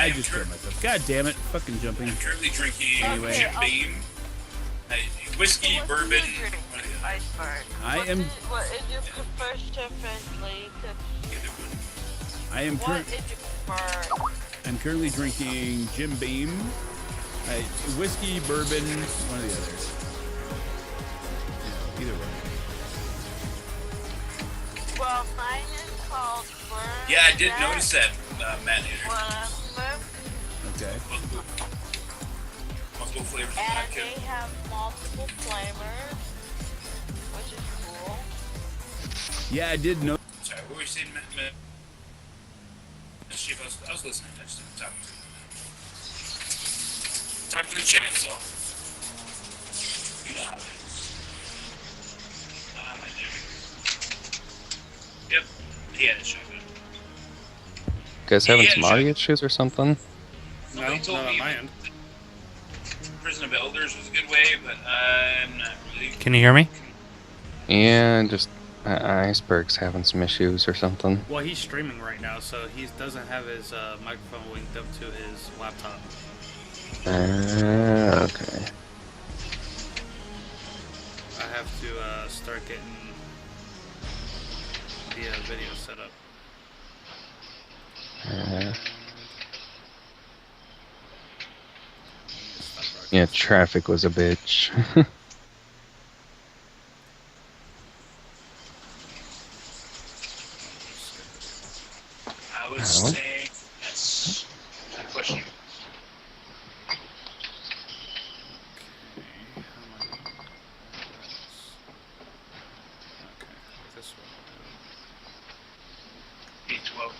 I just killed myself. God damn it. Fucking jumping. I'm currently drinking Anyway. Jim Beam, whiskey, bourbon. Iceberg. I am. What is your preferred friendly? I am. What is your preferred? I'm currently drinking Jim Beam, whiskey, bourbon, one of the others. Yeah, either way. Well, mine is called Burn. Yeah, I did notice that, Matt. Okay. Multiple flavors. And they have multiple flavors, which is cool. Yeah, I did know. Sorry, what were you saying, Matt? Chief, I was listening. I just didn't talk to the chat, so. You know how it is. Yep, he had a shotgun. You guys having some audio issues or something? No, not on my end. Prison of Elders was a good way, but I'm not really. Can you hear me? Yeah, just Iceberg's having some issues or something. Well, he's streaming right now, so he doesn't have his microphone linked up to his laptop. Okay. I have to start getting the video set up. Yeah, traffic was a bitch. I was saying, that's a question. B12.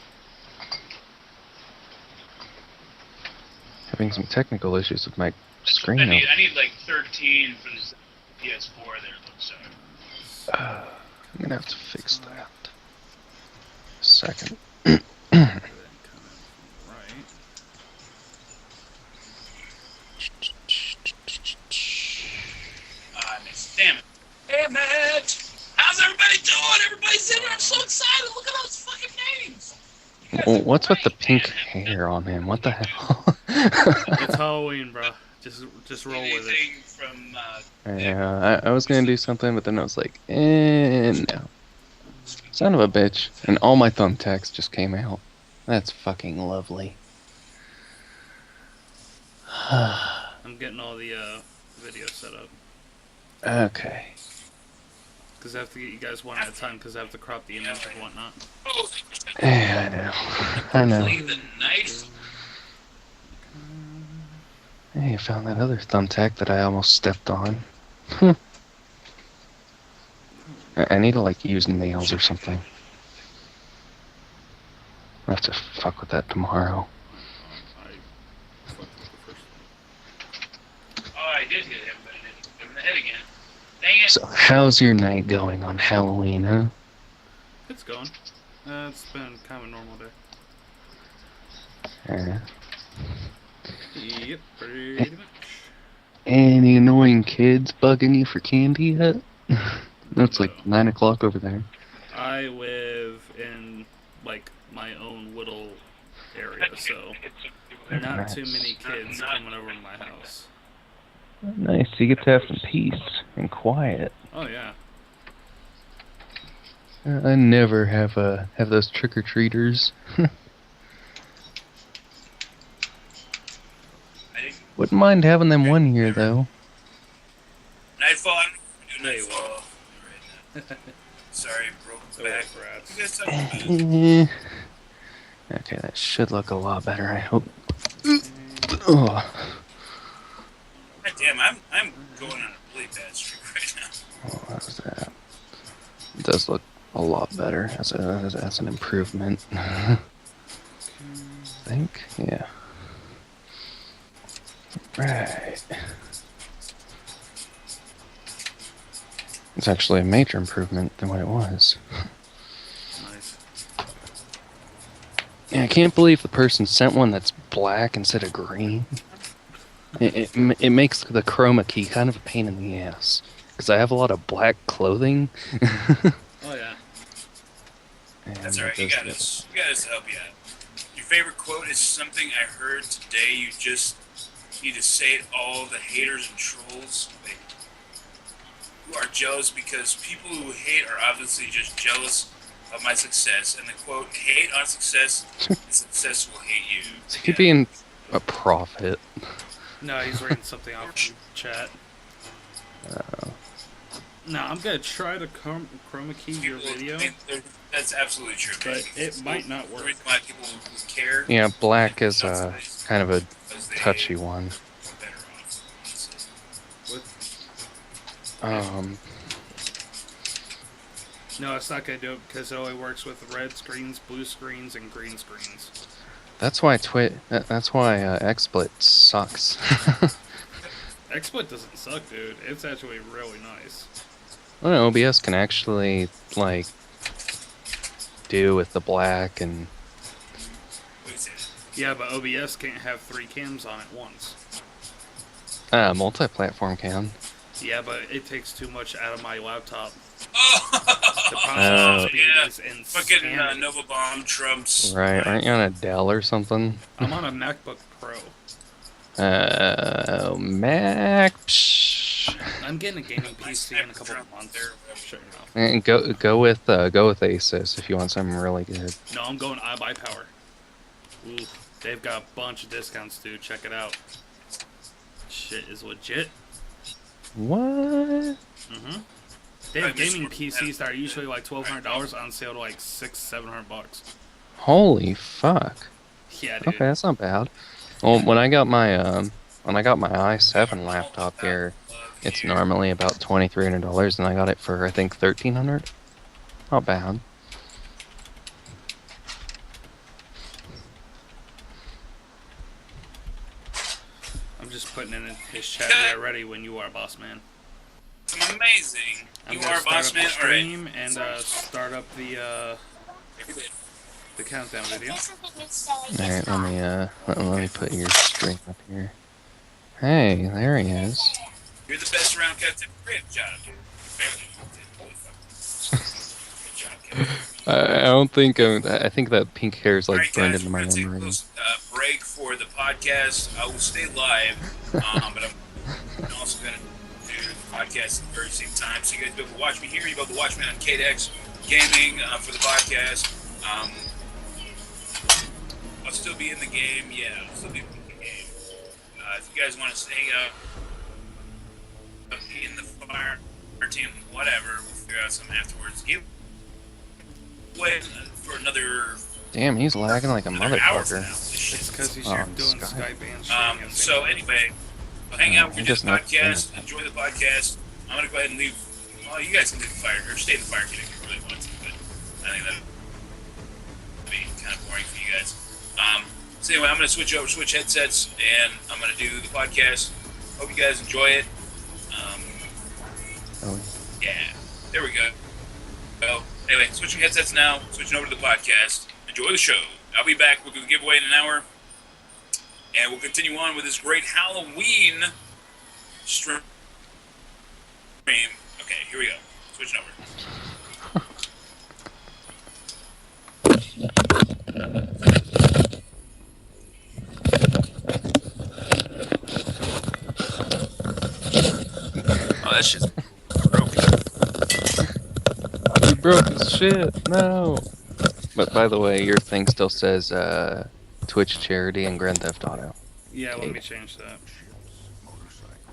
Having some technical issues with my screen. I need like 13 for this PS4 there, so. I'm gonna have to fix that. A second. Damn it. Hey, Matt! How's everybody doing? Everybody's in here. I'm so excited. Look at all those fucking names. Well, what's with the pink hair on him? What the hell? It's Halloween, bro. Just roll with it. From, yeah, I was gonna do something, but then I was like, no. Son of a bitch. And all my thumbtacks just came out. That's fucking lovely. I'm getting all the video set up. Okay. Because I have to get you guys one at a time, because I have to crop the image and whatnot. Yeah, I know. The knife. Hey, I found that other thumbtack that I almost stepped on. I need to, like, use nails or something. I'll have to fuck with that tomorrow. Oh, I did hit him, but I didn't hit him in the head again. Dang it. So, how's your night going on Halloween, huh? It's going. It's been kind of a normal day. Yep, pretty much. Any annoying kids bugging you for candy yet? It's like 9 o'clock over there. I live in, like, my own little area, so not too many kids coming over to my house. Nice, you get to have some peace and quiet. Oh, yeah. I never have those trick-or-treaters. Wouldn't mind having them one year, though. Nightfall, I'm doing Nightfall. Sorry, broke the back. Okay, that should look a lot better, I hope. Oh. God damn, I'm going on a really bad streak right now. Oh, how's that? It does look a lot better. That's an improvement. I think, yeah. Right. It's actually a major improvement than what it was. Nice. Yeah, I can't believe the person sent one that's black instead of green. It makes the chroma key kind of a pain in the ass. Because I have a lot of black clothing. Oh, yeah. That's alright, you got us to help you out. Your favorite quote is something I heard today. You just need to say it all the haters and trolls who are jealous because people who hate are obviously just jealous of my success. And the quote, hate on success, and success will hate you. Is he being a prophet? No, he's reading something off from chat. No, I'm gonna try to chroma key your video, That's absolutely true. but it might not The work. reason why people who care. Yeah, black is kind of a touchy one. Better off. No, it's not gonna do it because it only works with red screens, blue screens, and green screens. That's why XSplit sucks. XSplit doesn't suck, dude. It's actually really nice. Well, OBS can actually like do with the black and Yeah, but OBS can't have 3 cams on at once. multi-platform can. Yeah, but it takes too much out of my laptop. The Oh, processing speed yeah. is insane. Fucking Nova Bomb trumps. Right? Aren't you on a Dell or something? I'm on a MacBook Pro. Mac. Psh. I'm getting a gaming PC in a couple of months. Shut your mouth. And go with Asus if you want something really good. No, I'm going iBuyPower. Ooh, they've got a bunch of discounts, dude. Check it out. Shit is legit. What? Mm-hmm. They have gaming PCs that are usually like $1,200 on sale to like $600-700. Holy fuck. Yeah, dude. Okay, that's not bad. Well, when I got my i7 laptop here, it's normally about $2,300, and I got it for I think $1,300. Not bad. I'm just putting in his chat. We are ready when you are, boss man. Amazing. I'm You gonna are start boss up man. the All right. stream and start up the countdown video. Alright, let me put your string up here. Hey, there he is. You're the best around, Captain. Great job, dude. Good job, Captain. I don't think I think that pink hair is like Alright, burned guys, into we're my gonna take a memory. little break for the podcast. I will stay live, but I'm also gonna do the podcast at the very same time. So you guys will be able to watch me here. You'll be able to watch me on Kadex Gaming for the podcast. I'll still be in the game. Yeah, I'll still be in the game. If you guys want to stay in the fire team, whatever, we'll figure out something afterwards. Give away for another. Damn, he's lagging like a another hour from motherfucker. now. This shit. It's because he's Oh, doing Skype. Skype and streaming at the same So time. anyway, hang out with I'm this just not podcast. finished. Enjoy the podcast. I'm gonna go ahead and leave. Well, you guys can do the fire or stay in the fire kit if you really want to, but I think that would be kind of boring for you guys. So anyway, I'm gonna switch headsets, and I'm gonna do the podcast. Hope you guys enjoy it. Oh, Yeah, there we go. Well, anyway, switching headsets now. Switching over to the podcast. Enjoy the show. I'll be back. We'll do the giveaway in an hour, and we'll continue on with this great Halloween stream. Okay, here we go. Switching over. Oh, that shit's broken. he broke his shit. No. But by the way, your thing still says Twitch charity and Grand Theft Auto. Yeah, let me change that.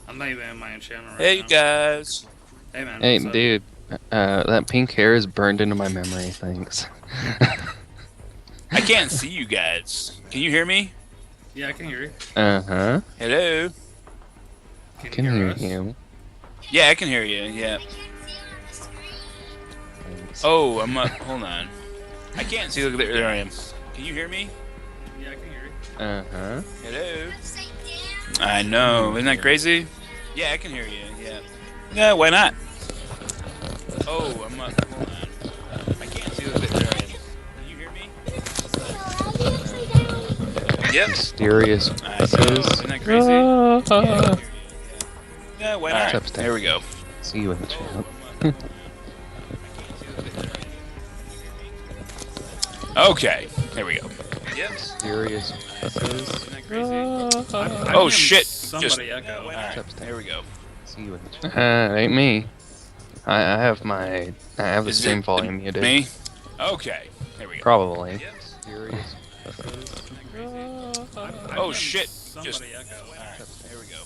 I'm not even in my own channel right Hey, now. guys. Hey, man. Hey, what's up? dude, that pink hair is burned into my memory. Thanks. I can't see you guys. Can you hear me? Yeah, I can hear you. Uh-huh. Hello? Can hear us? you. Yeah, I can hear you. Yeah. Oh, I'm hold on. I can't see. Look, there I am. Can you hear me? Yeah, I can hear you. Uh-huh. Hello? I know. Isn't that crazy? Yeah, I can hear you. Yeah. Yeah, why not? Oh, hold on. I can't see. Look, there I am. Can you hear me? Yep. Mysterious I know. voices. Isn't that crazy? Yeah, I can hear you. Yeah, why not? Step, step. There we go. See you in the chat. Okay, there we go. Yep. Mysterious voices. Isn't that crazy? I'm Oh, hearing shit. Somebody echo. Alright, there we go. See you in the ain't me. I have the Is stream it volume muted. Me? Okay, there we go. Probably. Yep. Mysterious voices. I'm Oh, hearing shit. Somebody Just- echo. Alright, there we go.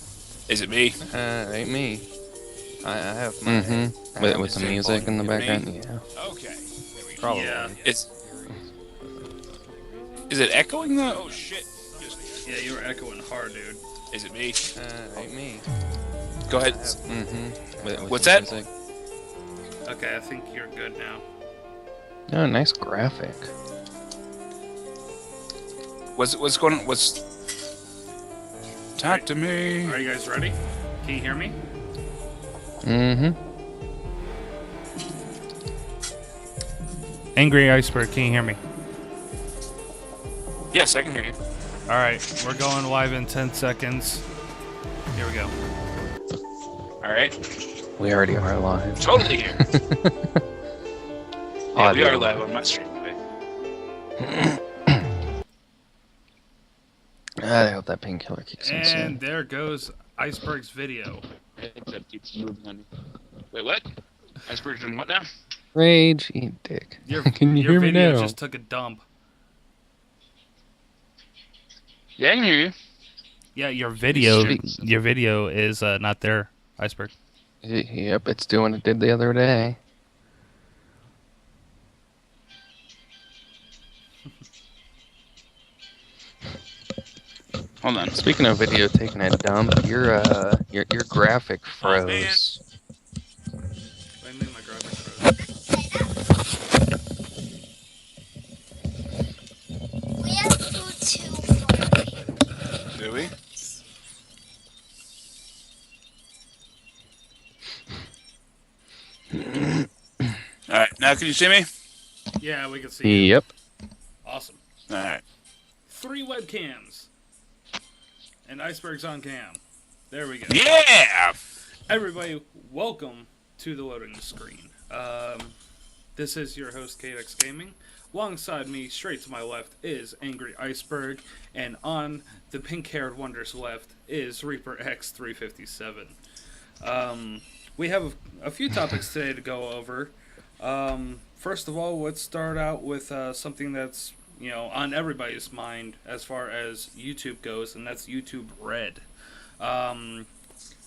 Is it me? Ain't me. I have my with the Is it music in the volume background. muted? Yeah. Okay, there we go. Probably. Yeah. Is it echoing though? Oh shit. Just, Yeah, you were echoing hard, dude. is it me? Ain't me. Go ahead. What's the that? music. Okay, I think you're good now. Oh, nice graphic. What's going on? What's... Talk to me. Are you guys ready? Can you hear me? Angry Iceberg, can you hear me? Yes, I can hear you. Alright, we're going live in 10 seconds. Here we go. Alright. We already are live. Totally here. Yeah, we Audio. are live on my stream today. I hope that painkiller kicks in And soon. there goes Iceberg's video. I think that keeps moving on. Wait, what? Iceberg's doing what now? Rage, eat dick. Your, Can you your hear me video now? just took a dump. Yeah, I can hear you. Yeah, your video Jeez. your video is not there, Iceberg. Yep, it's doing what it did the other day. Hold on. Speaking of video taking a dump, your graphic Oh, man. froze. What do you mean my graphics froze? We have food too. Do we? Alright, now can you see me? Yeah, we can see you. Yep. Awesome. Alright. 3 webcams. And Iceberg's on cam. There we go. Yeah! Everybody, welcome to the loading screen. This is your host, Kadex Gaming. Alongside me, straight to my left, is Angry Iceberg. And on the pink-haired wonder's left is Reaper X357. We have a few topics today to go over. First of all, let's start out with something that's on everybody's mind as far as YouTube goes, and that's YouTube Red.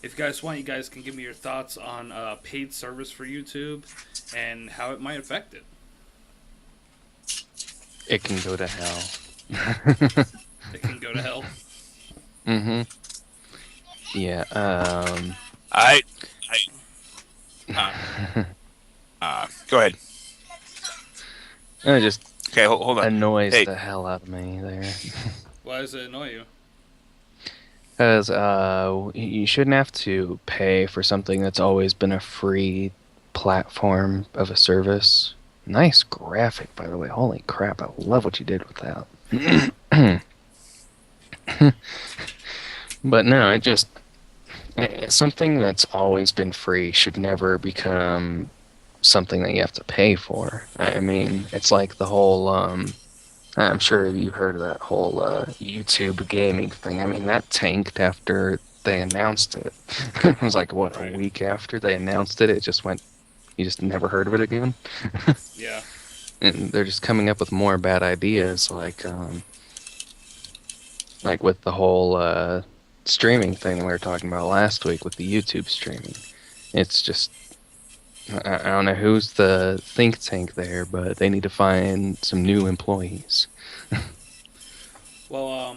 If you guys want, you guys can give me your thoughts on paid service for YouTube and how it might affect it. It can go to hell. It can go to hell. Mm-hmm. Yeah, Go ahead. it just Okay, hold on. annoys Hey. the hell out of me there. Why does it annoy you? Because you shouldn't have to pay for something that's always been a free platform of a service. Nice graphic, by the way. Holy crap, I love what you did with that. But no, something that's always been free should never become something that you have to pay for. I mean, it's like the whole, I'm sure you heard of that whole YouTube gaming thing. I mean, that tanked after they announced it. It was like, what, a week after they announced it, it just went, you just never heard of it again? Yeah. And they're just coming up with more bad ideas, like with the whole streaming thing we were talking about last week with the YouTube streaming. It's just, I don't know who's the think tank there, but they need to find some new employees. Well,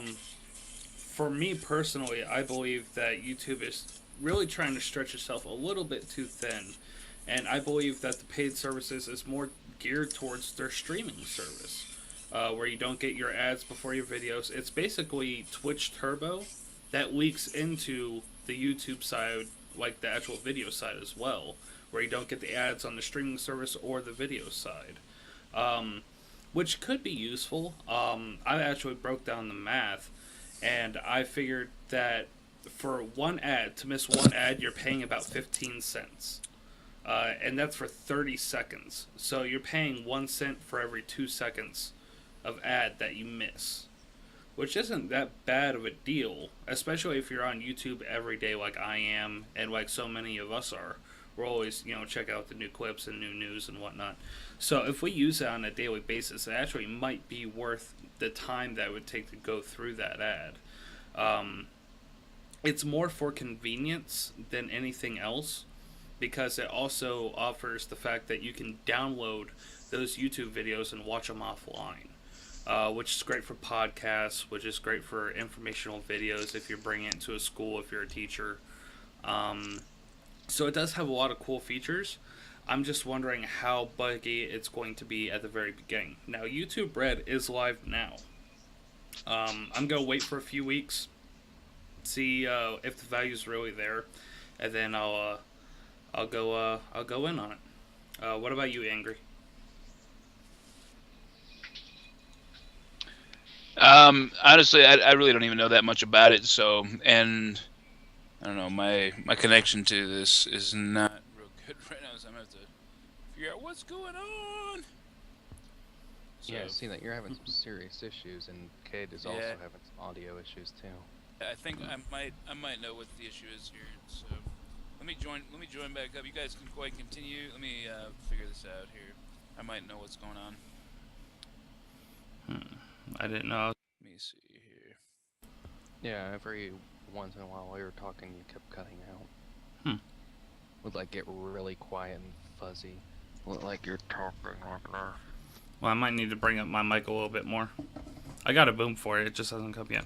for me personally, I believe that YouTube is really trying to stretch itself a little bit too thin. And I believe that the paid services is more geared towards their streaming service, where you don't get your ads before your videos. It's basically Twitch Turbo that leaks into the YouTube side, like the actual video side as well, where you don't get the ads on the streaming service or the video side, which could be useful. I actually broke down the math, and I figured that for one ad, to miss one ad, you're paying about 15 cents. And that's for 30 seconds. So you're paying 1 cent for every 2 seconds of ad that you miss, which isn't that bad of a deal, especially if you're on YouTube every day like I am and like so many of us are. We're always, check out the new clips and new news and whatnot. So if we use it on a daily basis, it actually might be worth the time that it would take to go through that ad. Um, it's more for convenience than anything else because it also offers the fact that you can download those YouTube videos and watch them offline, which is great for podcasts, which is great for informational videos if you're bringing it to a school, if you're a teacher. Um, so it does have a lot of cool features. I'm just wondering how buggy it's going to be at the very beginning. Now, YouTube Red is live now. I'm going to wait for a few weeks, see if the value's really there, and then I'll go in on it. What about you, Angry? Honestly, I really don't even know that much about it. So, and I don't know, my connection to this is not real good right now. So I'm gonna have to figure out what's going on. So, Yeah, I see that you're having some serious issues, and Cade is also Yeah. having some audio issues too. I think I might know what the issue is here. So let me join back up. You guys can go ahead and continue. Let me figure this out here. I might know what's going on. I didn't know. Let me see here. Yeah, every once in a while we were talking, you kept cutting out. Would like get really quiet and fuzzy, like you're talking like that. Well, I might need to bring up my mic a little bit more. I got a boom for it. It just hasn't come yet.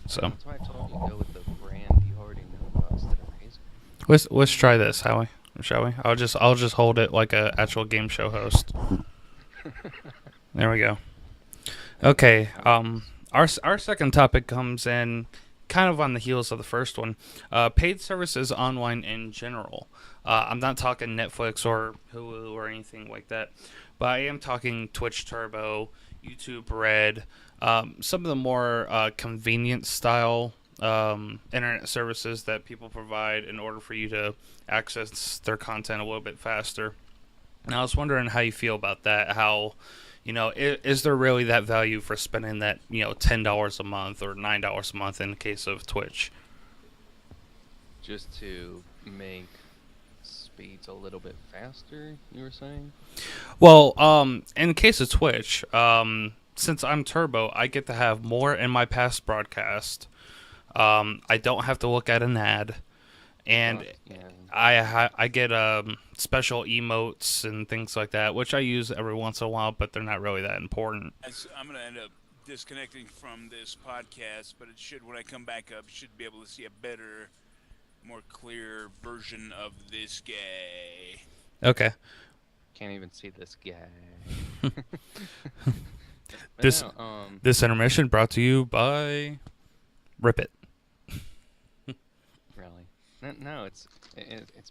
So That's why I told you go with the brand you already know about instead of Razer. let's try this, Howie. Shall we? I'll just hold it like a actual game show host. There we go. Okay. Our second topic comes in kind of on the heels of the first one. Paid services online in general. I'm not talking Netflix or Hulu or anything like that, but I am talking Twitch Turbo, YouTube Red, some of the more convenient style internet services that people provide in order for you to access their content a little bit faster. And I was wondering how you feel about that. How, is there really that value for spending that, $10 a month or $9 a month in the case of Twitch? Just to make speeds a little bit faster, you were saying? Well, in the case of Twitch, since I'm Turbo, I get to have more in my past broadcast. I don't have to look at an ad, and Yeah. I get special emotes and things like that, which I use every once in a while, but they're not really that important. I'm gonna end up disconnecting from this podcast, but it should, when I come back up, should be able to see a better, more clear version of this guy. Okay. Can't even see this guy. But This no, this intermission brought to you by Rip It. really. No, it's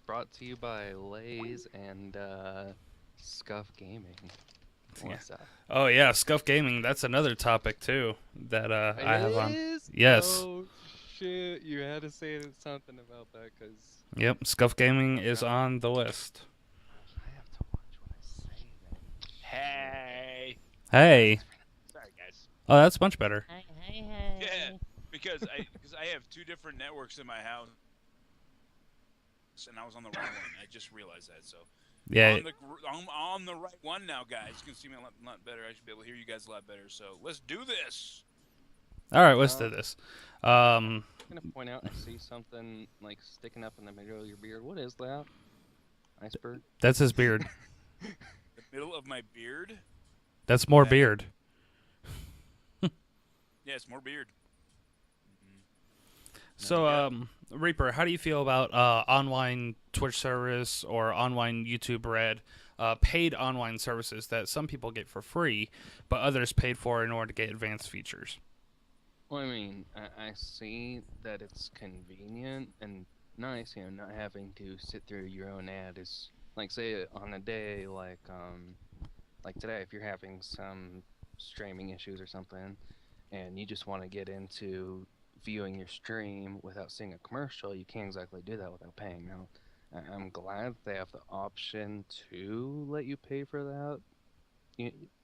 brought to you by Lays and Scuff Gaming. What's up? Oh yeah, Scuff Gaming. That's another topic too that I have on. Is? Yes. Oh shit! You had to say something about that, cause Yep, Scuff Gaming is on the list. I have to watch what I say then. Hey. Hey. Sorry, guys. Oh, that's much better. Yeah, because I have two different networks in my house, and I was on the wrong one. I just realized that. So Yeah. I'm on the right one now, guys. You can see me a lot better. I should be able to hear you guys a lot better. So let's do this. All right, let's do this. I'm gonna point out. I see something like sticking up in the middle of your beard. What is that? Iceberg. That's his beard. The middle of my beard. That's more Yeah. beard. Yeah, it's more beard. So, Reaper, how do you feel about online Twitch service or online YouTube Red, paid online services that some people get for free, but others paid for in order to get advanced features? Well, I mean, I see that it's convenient and nice, not having to sit through your own ad is like, say, on a day like today, if you're having some streaming issues or something, and you just want to get into viewing your stream without seeing a commercial, you can't exactly do that without paying. Now, I'm glad they have the option to let you pay for that,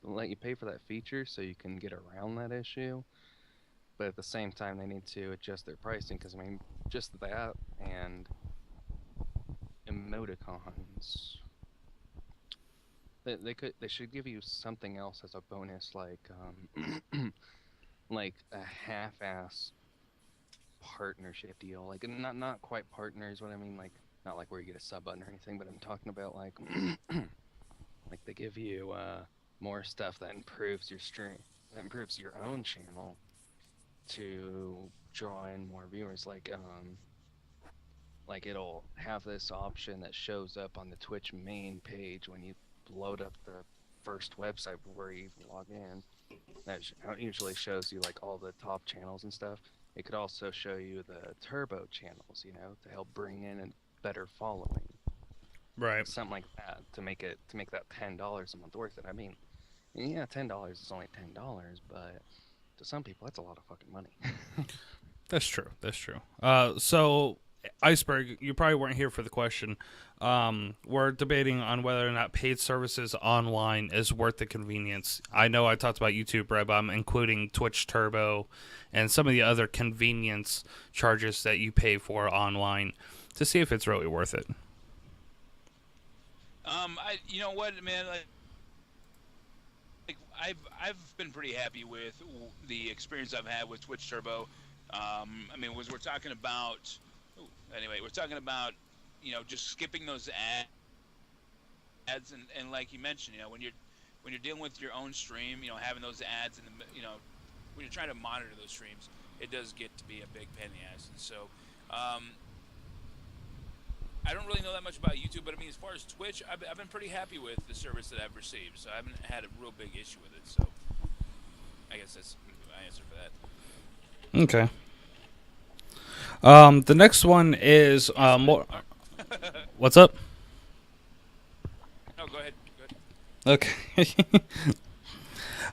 let you pay for that feature so you can get around that issue. But at the same time, they need to adjust their pricing because I mean, just that and emoticons. They should give you something else as a bonus, like like a half-ass partnership deal. Like not quite partners. What I mean, like not like where you get a sub button or anything, but I'm talking about like like they give you more stuff that improves your stream, that improves your own channel to draw in more viewers. Like it'll have this option that shows up on the Twitch main page when you load up the first website before you even log in. That usually shows you like all the top channels and stuff. It could also show you the turbo channels, to help bring in a better following. Right. Something like that to make that $10 a month worth it. I mean, yeah, $10 is only $10, but to some people that's a lot of fucking money. That's true. That's true. So iceberg, you probably weren't here for the question. We're debating on whether or not paid services online is worth the convenience. I know I talked about YouTube Red, but I'm including Twitch Turbo and some of the other convenience charges that you pay for online to see if it's really worth it. You know what, man? Like I've been pretty happy with the experience I've had with Twitch Turbo. I mean, we're talking about. Anyway, we're talking about, just skipping those ads, and like you mentioned, when you're dealing with your own stream, having those ads and when you're trying to monitor those streams, it does get to be a big pain in the ass. And so, I don't really know that much about YouTube, but I mean, as far as Twitch, I've been pretty happy with the service that I've received, so I haven't had a real big issue with it. So, I guess that's my answer for that. Okay. The next one is more. What's up? No, go ahead. Okay.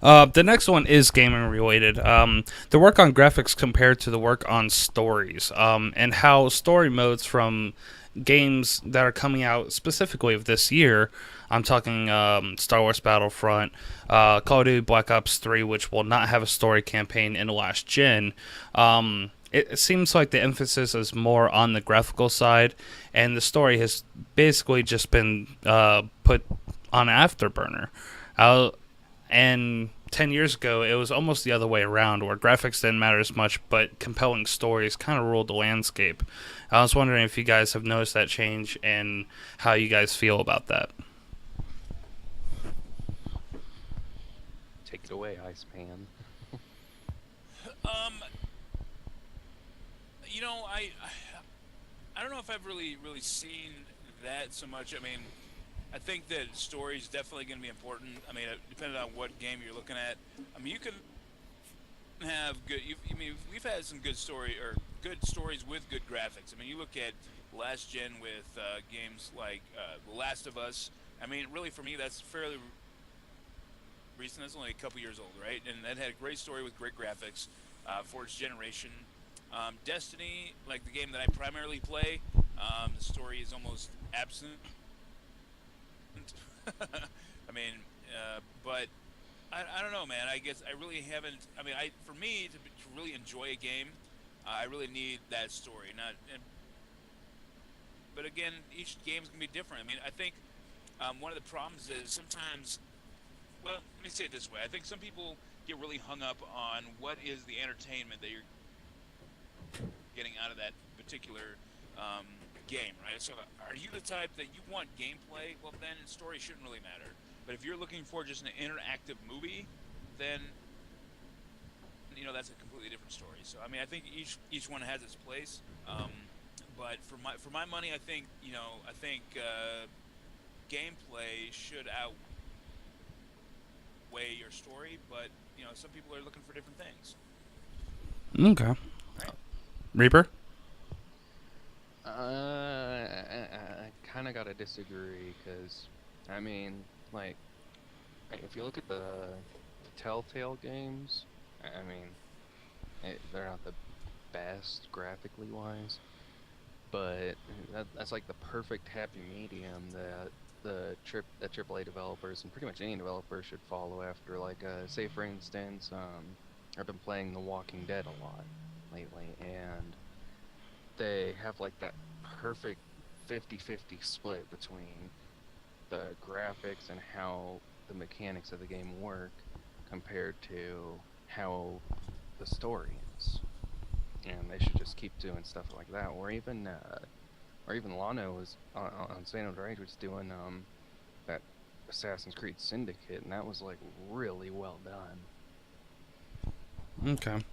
The next one is gaming related. The work on graphics compared to the work on stories, and how story modes from games that are coming out specifically of this year. I'm talking Star Wars Battlefront, Call of Duty Black Ops 3, which will not have a story campaign in the last gen. It seems like the emphasis is more on the graphical side, and the story has basically just been put on afterburner. And 10 years ago, it was almost the other way around, where graphics didn't matter as much, but compelling stories kind of ruled the landscape. I was wondering if you guys have noticed that change and how you guys feel about that. Take it away, Iceman. I don't know if I've really seen that so much. I mean, I think that story is definitely going to be important. I mean, depending on what game you're looking at. I mean, you can have good. We've had some good stories with good graphics. I mean, you look at last gen with games like The Last of Us. I mean, really for me, that's fairly recent. That's only a couple years old, right? And that had a great story with great graphics for its generation. Destiny, like the game that I primarily play, the story is almost absent. I mean, but I don't know, man. I guess I really haven't. I mean, for me to really enjoy a game, I really need that story. But again, each game's gonna be different. I mean, I think one of the problems is sometimes. Well, let me say it this way. I think some people get really hung up on what is the entertainment that you're getting out of that particular game, right? So are you the type that you want gameplay? Well, then story shouldn't really matter. But if you're looking for just an interactive movie, then that's a completely different story. So I mean, I think each one has its place. But for my money, I think gameplay should outweigh your story. But some people are looking for different things. Okay. Right? Reaper? I kind of gotta disagree, because, I mean, like, if you look at the Telltale games, I mean, they're not the best graphically wise, but that's like the perfect happy medium that the AAA developers and pretty much any developer should follow after. Like, say for instance, I've been playing The Walking Dead a lot lately, and they have like that perfect 50-50 split between the graphics and how the mechanics of the game work compared to how the story is. And they should just keep doing stuff like that. Or even Lano was on San Andreas was doing that Assassin's Creed Syndicate, and that was like really well done. Okay.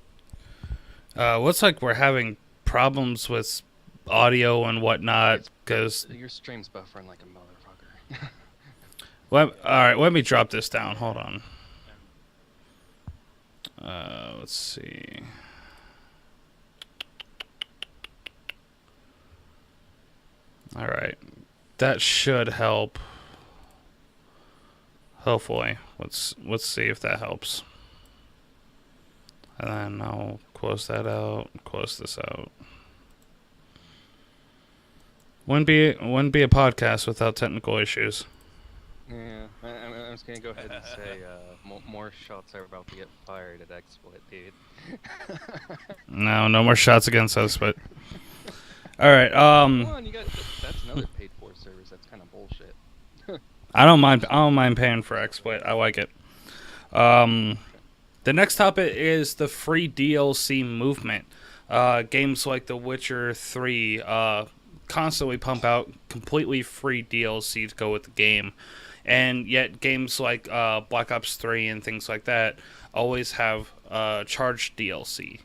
Looks like we're having problems with audio and whatnot because. Your stream's buffering like a motherfucker. All right, let me drop this down. Hold on. Let's see. All right, that should help. Hopefully, let's see if that helps. And then I'll close that out. Close this out. Wouldn't be a podcast without technical issues. Yeah, I was gonna go ahead and say more shots are about to get fired at XSplit, dude. No more shots against us, but all right. Come on, that's another paid for service. That's kind of bullshit. I don't mind paying for XSplit. I like it. The next topic is the free DLC movement. Games like The Witcher 3 constantly pump out completely free DLC to go with the game. And yet games like Black Ops 3 and things like that always have charged DLC.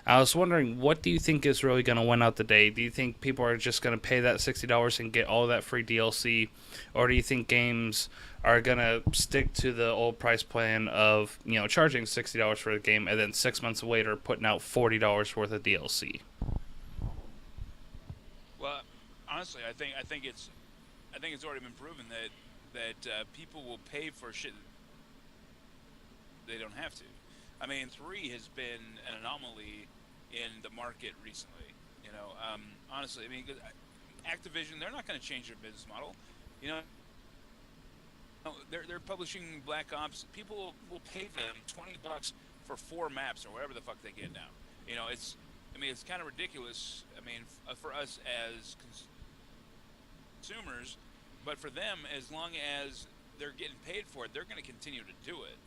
I was wondering, what do you think is really going to win out the day? Do you think people are just going to pay that $60 and get all that free DLC? Or do you think games are going to stick to the old price plan of, charging $60 for the game and then 6 months later putting out $40 worth of DLC? Well, honestly, I think it's already been proven that people will pay for shit they don't have to. I mean, 3 has been an anomaly in the market recently. Honestly, I mean, Activision, they're not going to change their business model. They're publishing Black Ops. People will pay them $20 for 4 maps or whatever the fuck they get now. It's kind of ridiculous. I mean, for us as consumers, but for them, as long as they're getting paid for it, they're going to continue to do it.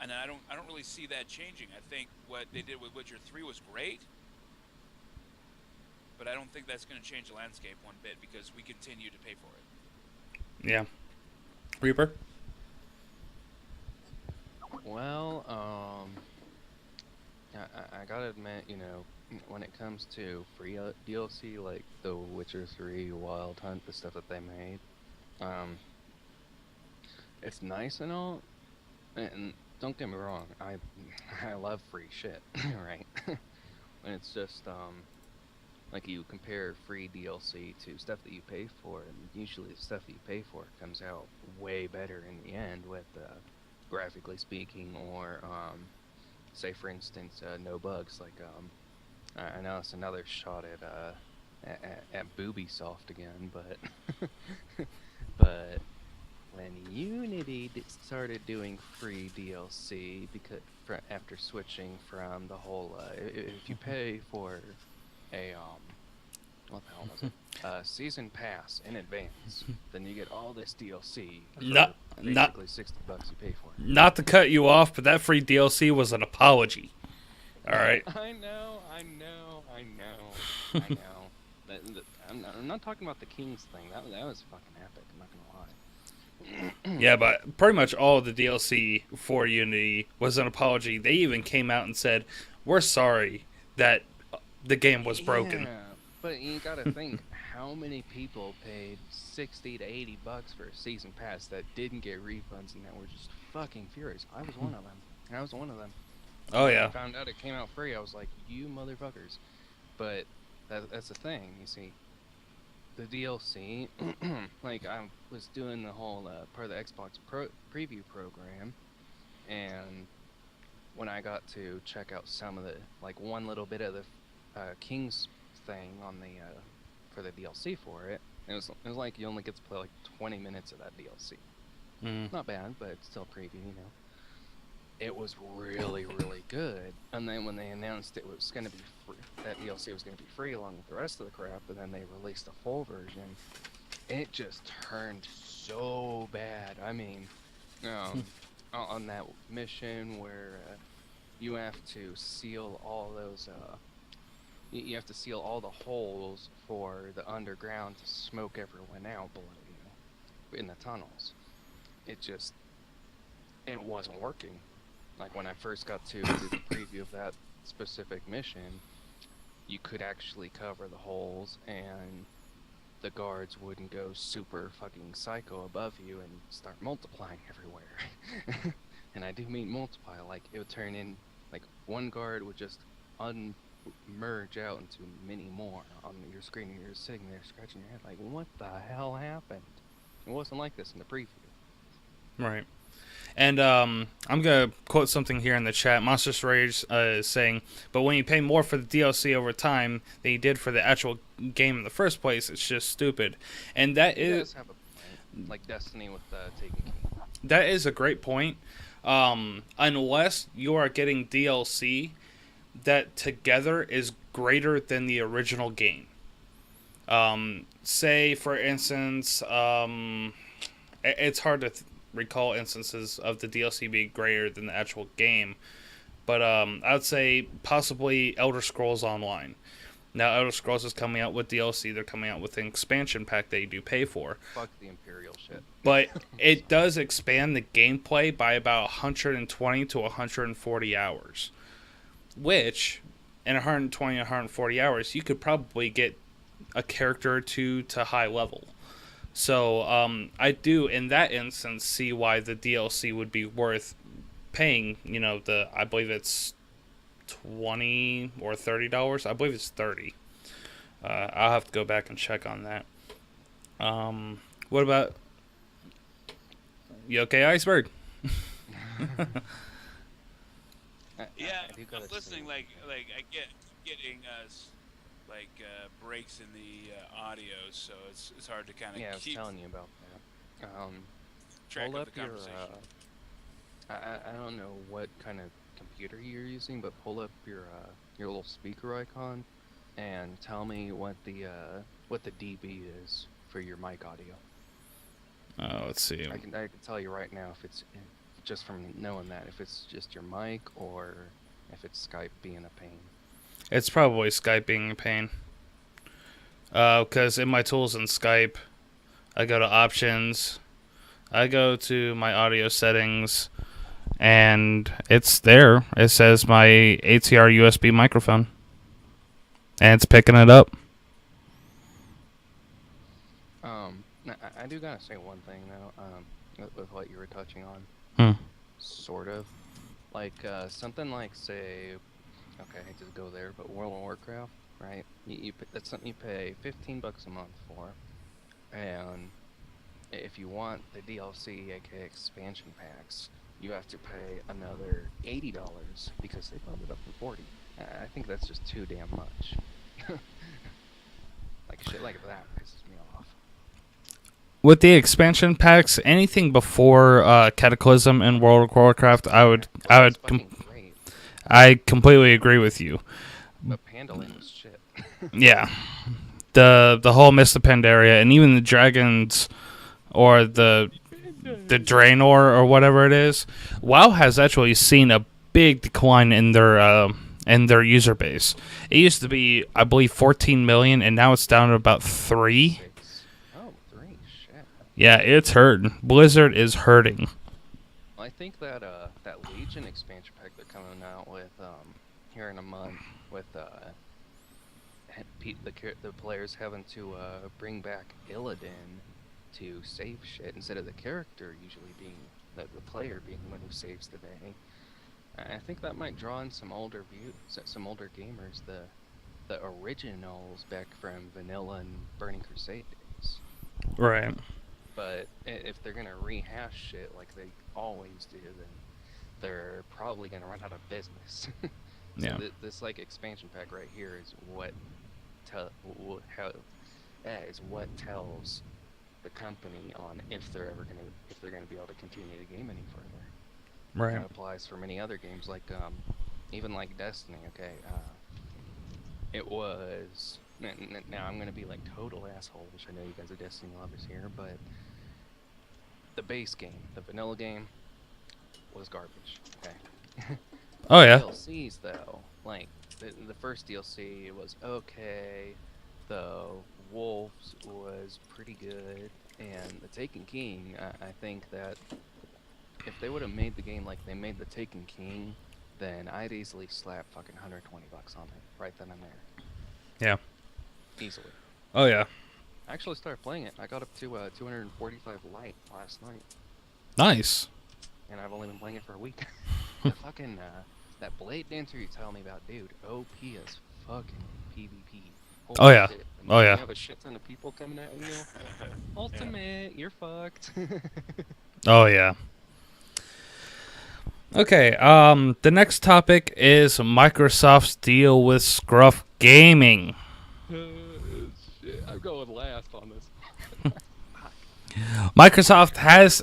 And I don't really see that changing. I think what they did with Witcher 3 was great, but I don't think that's going to change the landscape one bit because we continue to pay for it. Yeah. Reaper? Well, I gotta admit, when it comes to free DLC like The Witcher 3, Wild Hunt, the stuff that they made, it's nice and all, and don't get me wrong, I love free shit, right? When it's just, like you compare free DLC to stuff that you pay for, and usually the stuff that you pay for comes out way better in the end with, graphically speaking, or, say for instance, no bugs, like, I know it's another shot at Boobysoft again, but, but when Unity started doing free DLC, because after switching from the whole, if you pay for a what the hell was it? Season pass in advance, then you get all this DLC for basically $60 you pay for. Not to cut you off, but that free DLC was an apology. All right. I know. I'm not talking about the Kings thing. That was fucking epic. I'm not gonna lie. Yeah, but pretty much all of the DLC for Unity was an apology. They even came out and said, "We're sorry that the game was broken." Yeah, but you gotta think how many people paid $60 to $80 for a season pass that didn't get refunds and that were just fucking furious. I was one of them. Oh When yeah. I found out it came out free, I was like, you motherfuckers. But that's the thing, you see. The DLC, like I was doing the whole part of the Xbox preview program, and when I got to check out some of the, like one little bit of the King's thing on the for the DLC for it, It was like you only get to play like 20 minutes of that DLC. Mm. Not bad, but it's still preview, you know. It was really, really good. And then when they announced it was going to be free, that DLC was going to be free along with the rest of the crap, and then they released a full version, it just turned so bad. I mean, on that mission where you have to seal all those, you have to seal all the holes for the underground to smoke everyone out below you in the tunnels. It wasn't working. Like when I first got to do the preview of that specific mission, you could actually cover the holes and the guards wouldn't go super fucking psycho above you and start multiplying everywhere. And I do mean multiply, like it would turn in, like one guard would just merge out into many more on your screen, and you're sitting there scratching your head like, what the hell happened? It wasn't like this in the preview. Right. And I'm going to quote something here in the chat. Monsters Rage is saying, but when you pay more for the DLC over time than you did for the actual game in the first place, it's just stupid. And that is... have a point, like Destiny with Taken King. That is a great point. Unless you are getting DLC that together is greater than the original game. Say, for instance, it's hard to recall instances of the DLC being greater than the actual game, but I would say possibly Elder Scrolls Online. Now, Elder Scrolls is coming out with DLC. They're coming out with an expansion pack that you do pay for. Fuck the Imperial shit. But it does expand the gameplay by about 120 to 140 hours. Which, in 120 to 140 hours, you could probably get a character or two to high level. So I do, in that instance, see why the DLC would be worth paying. You know, I believe it's $20 or $30. I believe it's $30. I'll have to go back and check on that. What about you? Okay, iceberg. Yeah, I do I'm gotta listening. say- Like I get getting breaks in the audio, so it's hard to kind of Yeah, I was keep telling you about that. track Pull of up the your, conversation. I don't know what kind of computer you're using, but pull up your little speaker icon and tell me what the dB is for your mic audio. Let's see. I can tell you right now if it's just from knowing that if it's just your mic or if it's Skype being a pain. It's probably Skype being a pain. Because in my tools in Skype, I go to options, I go to my audio settings, and it's there. It says my ATR USB microphone. And it's picking it up. I do gotta say one thing though, with what you were touching on. Sort of. Like, something like, say, okay, I hate to go there, but World of Warcraft, right? That's something you pay $15 a month for, and if you want the DLC, aka expansion packs, you have to pay another $80 because they bumped it up from 40. I think that's just too damn much. Like shit like that pisses me off. With the expansion packs, anything before Cataclysm and World of Warcraft, It's fucking great, I completely agree with you. but Pandalin was shit. Yeah, the whole Mist of Pandaria and even the dragons or the Draenor or whatever it is. WoW has actually seen a big decline in their user base. It used to be, I believe, 14 million, and now it's down to about 3. Oh, 3, shit. Yeah, it's hurting. Blizzard is hurting. I think that Legion expansion pack they're coming out with here in a month with the players having to bring back Illidan to save shit instead of the character usually being the player being the one who saves the day. I think that might draw in some older gamers, the originals back from Vanilla and Burning Crusade days. Right. But if they're gonna rehash shit like they always do, then they're probably gonna run out of business. So Yeah. this like expansion pack right here is is what tells the company on if they're gonna be able to continue the game any further. Right. That applies for many other games, like even like Destiny. Okay, it was. Now I'm gonna be like total asshole, which I know you guys are Destiny lovers here, but the base game, the vanilla game, was garbage. Okay. Oh yeah. DLCs though, like the first DLC was okay. The Wolves was pretty good, and the Taken King. I think that if they would have made the game like they made the Taken King, then I'd easily slap fucking $120 on it right then and there. Yeah. Easily. Oh yeah. I actually started playing it. I got up to 245 light last night, Nice. and I've only been playing it for a week. The fucking that Blade Dancer you tell me about, dude. OP as fucking PvP. Holy Oh, yeah. shit. And Oh, you yeah. have a shit ton of people coming at you. Ultimate, you're fucked. Oh yeah. Okay. The next topic is Microsoft's deal with Scruff Gaming. Shit, I'm going last on this. Microsoft has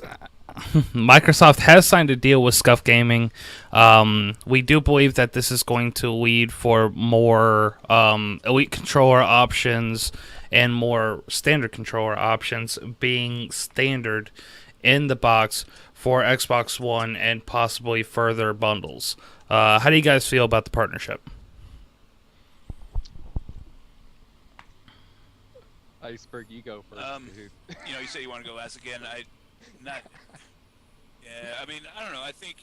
Microsoft has signed a deal with Scruff Gaming. We do believe that this is going to lead for more elite controller options and more standard controller options being standard in the box for Xbox One and possibly further bundles. How do you guys feel about the partnership? Iceberg, you go first, dude. You say you want to go last again. Not. Yeah, I mean, I don't know. I think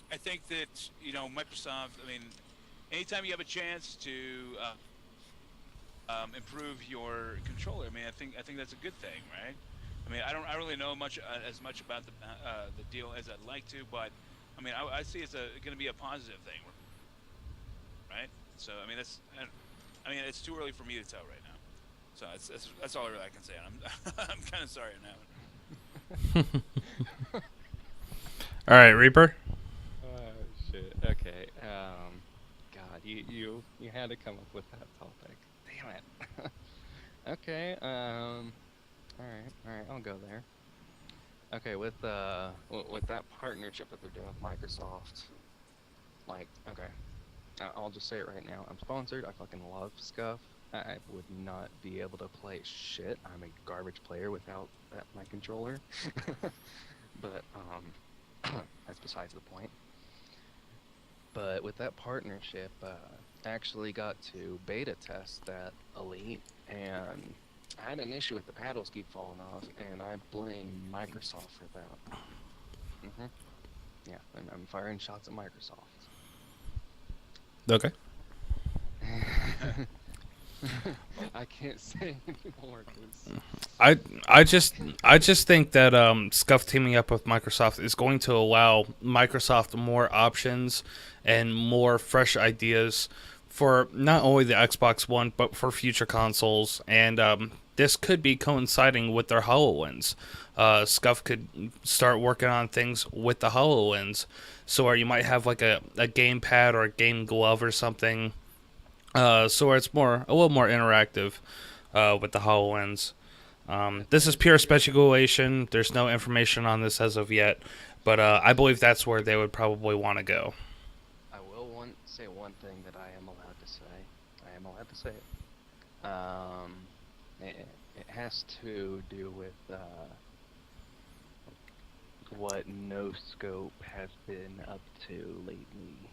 that Microsoft. I mean, anytime you have a chance to improve your controller, I mean, I think that's a good thing, right? I mean, I don't really know as much about the deal as I'd like to, but I mean, I see it's going to be a positive thing, right? So I mean, it's too early for me to tell right now. So that's all really I can say. I'm kind of sorry on that one. All right, Reaper. Shit. Okay. God, you had to come up with that topic. Damn it. Okay. All right. I'll go there. Okay, with that partnership that they're doing with Microsoft, like, okay, I'll just say it right now. I'm sponsored. I fucking love Scuff. I would not be able to play shit. I'm a garbage player without my controller. But that's besides the point. But with that partnership, I actually got to beta test that Elite, and I had an issue with the paddles keep falling off, and I blame Microsoft for that. Yeah, I'm firing shots at Microsoft. Okay. I can't say anymore. I just think that Scuff teaming up with Microsoft is going to allow Microsoft more options and more fresh ideas for not only the Xbox One but for future consoles, and this could be coinciding with their HoloLens. Scuff could start working on things with the HoloLens, so where you might have like a gamepad or a game glove or something. So where it's a little more interactive with the HoloLens. This is pure speculation. There's no information on this as of yet, but I believe that's where they would probably want to go. I will say one thing that I am allowed to say. I am allowed to say it. It has to do with what No Scope has been up to lately.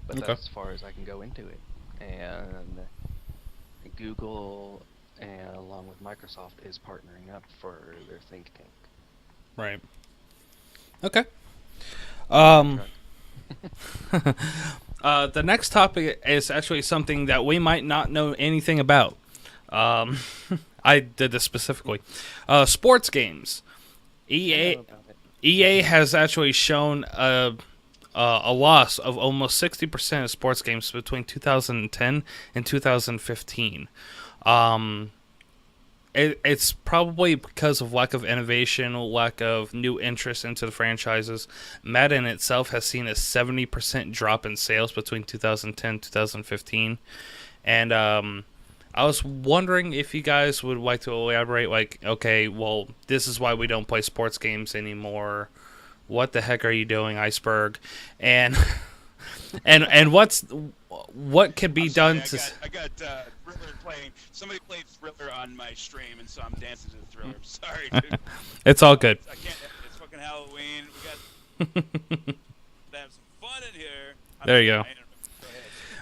But Okay. that's as far as I can go into it. And Google, and along with Microsoft, is partnering up for their think tank. Right. Okay. The next topic is actually something that we might not know anything about. I did this specifically. Sports games. EA has actually shown a loss of almost 60% of sports games between 2010 and 2015. It's probably because of lack of innovation, lack of new interest into the franchises. Madden itself has seen a 70% drop in sales between 2010 and 2015. And I was wondering if you guys would like to elaborate, like, okay, well, this is why we don't play sports games anymore. What the heck are you doing, iceberg? And and what can be I'm sorry, done to? I got Thriller playing. Somebody played Thriller on my stream, and so I'm dancing to the Thriller. I'm sorry, dude. It's all good. I can't. It's fucking Halloween. We got to have some fun in here. There you go. Go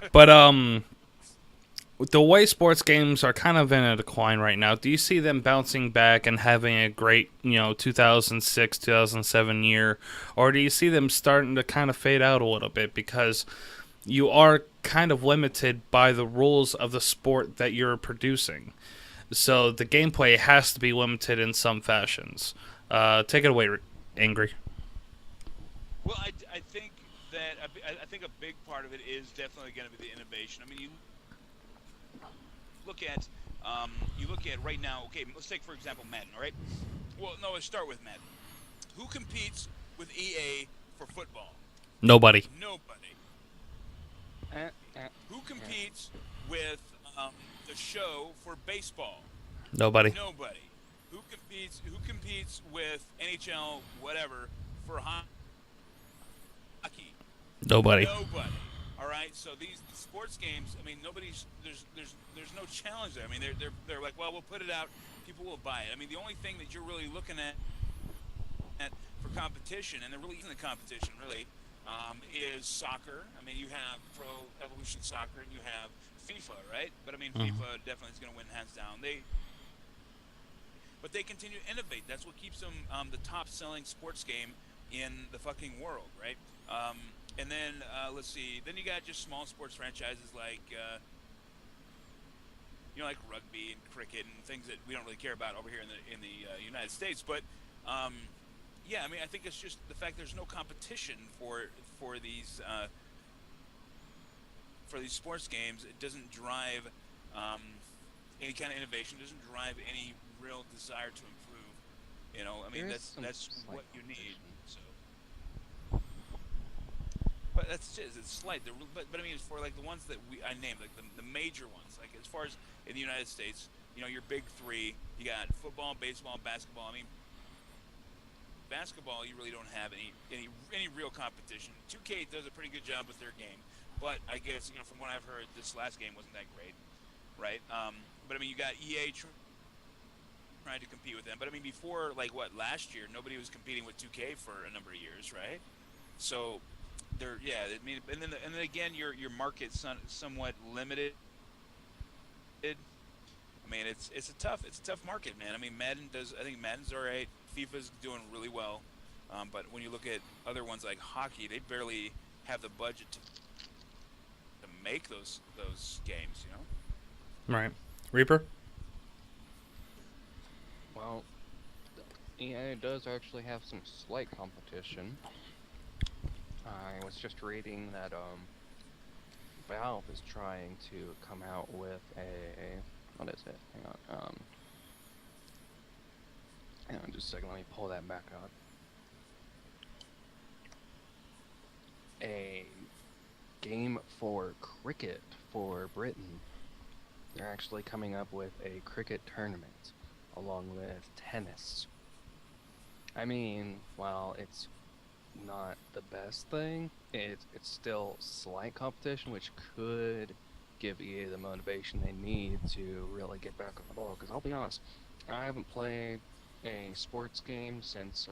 ahead. But the way sports games are kind of in a decline right now, do you see them bouncing back and having a great, 2006, 2007 year, or do you see them starting to kind of fade out a little bit because you are kind of limited by the rules of the sport that you're producing? So the gameplay has to be limited in some fashions. Take it away, Angry. Well, I think that I think a big part of it is definitely going to be the innovation. I mean, you look at right now. Okay, let's take for example Madden. All right. Well, no, let's start with Madden. Who competes with EA for football? Nobody. Nobody. Who competes with the show for baseball? Nobody. Nobody. Who competes with NHL whatever for hockey? Nobody. Nobody. All right. So these sports games, I mean, there's no challenge there. I mean, they're like, well, we'll put it out, people will buy it. I mean, the only thing that you're really looking at for competition, and there really isn't a competition really, is soccer. I mean, you have Pro Evolution Soccer and you have FIFA, right? But I mean, FIFA definitely is going to win hands down. But they continue to innovate. That's what keeps them the top-selling sports game in the fucking world, right? And then let's see. Then you got just small sports franchises like like rugby and cricket and things that we don't really care about over here in the United States. But yeah, I mean, I think it's just the fact there's no competition for these sports games. It doesn't drive any kind of innovation. Doesn't drive any real desire to improve. I mean, that's what you need. So. But that's just, it's slight. But I mean, as for like the ones that I named, like the major ones, like as far as in the United States, your big three, you got football, baseball, basketball. I mean, basketball, you really don't have any real competition. 2K does a pretty good job with their game, but I guess from what I've heard, this last game wasn't that great, right? But I mean, you got EA trying to compete with them. But I mean, before last year, nobody was competing with 2K for a number of years, right? So. I mean, and then again, your market's somewhat limited. I mean, it's a tough market, man. I mean, I think Madden's all right. FIFA's doing really well, but when you look at other ones like hockey, they barely have the budget to make those games, Right, Reaper. Well, EA does actually have some slight competition. I was just reading that Valve is trying to come out with what is it? Hang on just a second, let me pull that back up. A game for cricket for Britain. They're actually coming up with a cricket tournament along with tennis. I mean, while it's not the best thing, it's still slight competition, which could give EA the motivation they need to really get back on the ball. Because I'll be honest, I haven't played a sports game since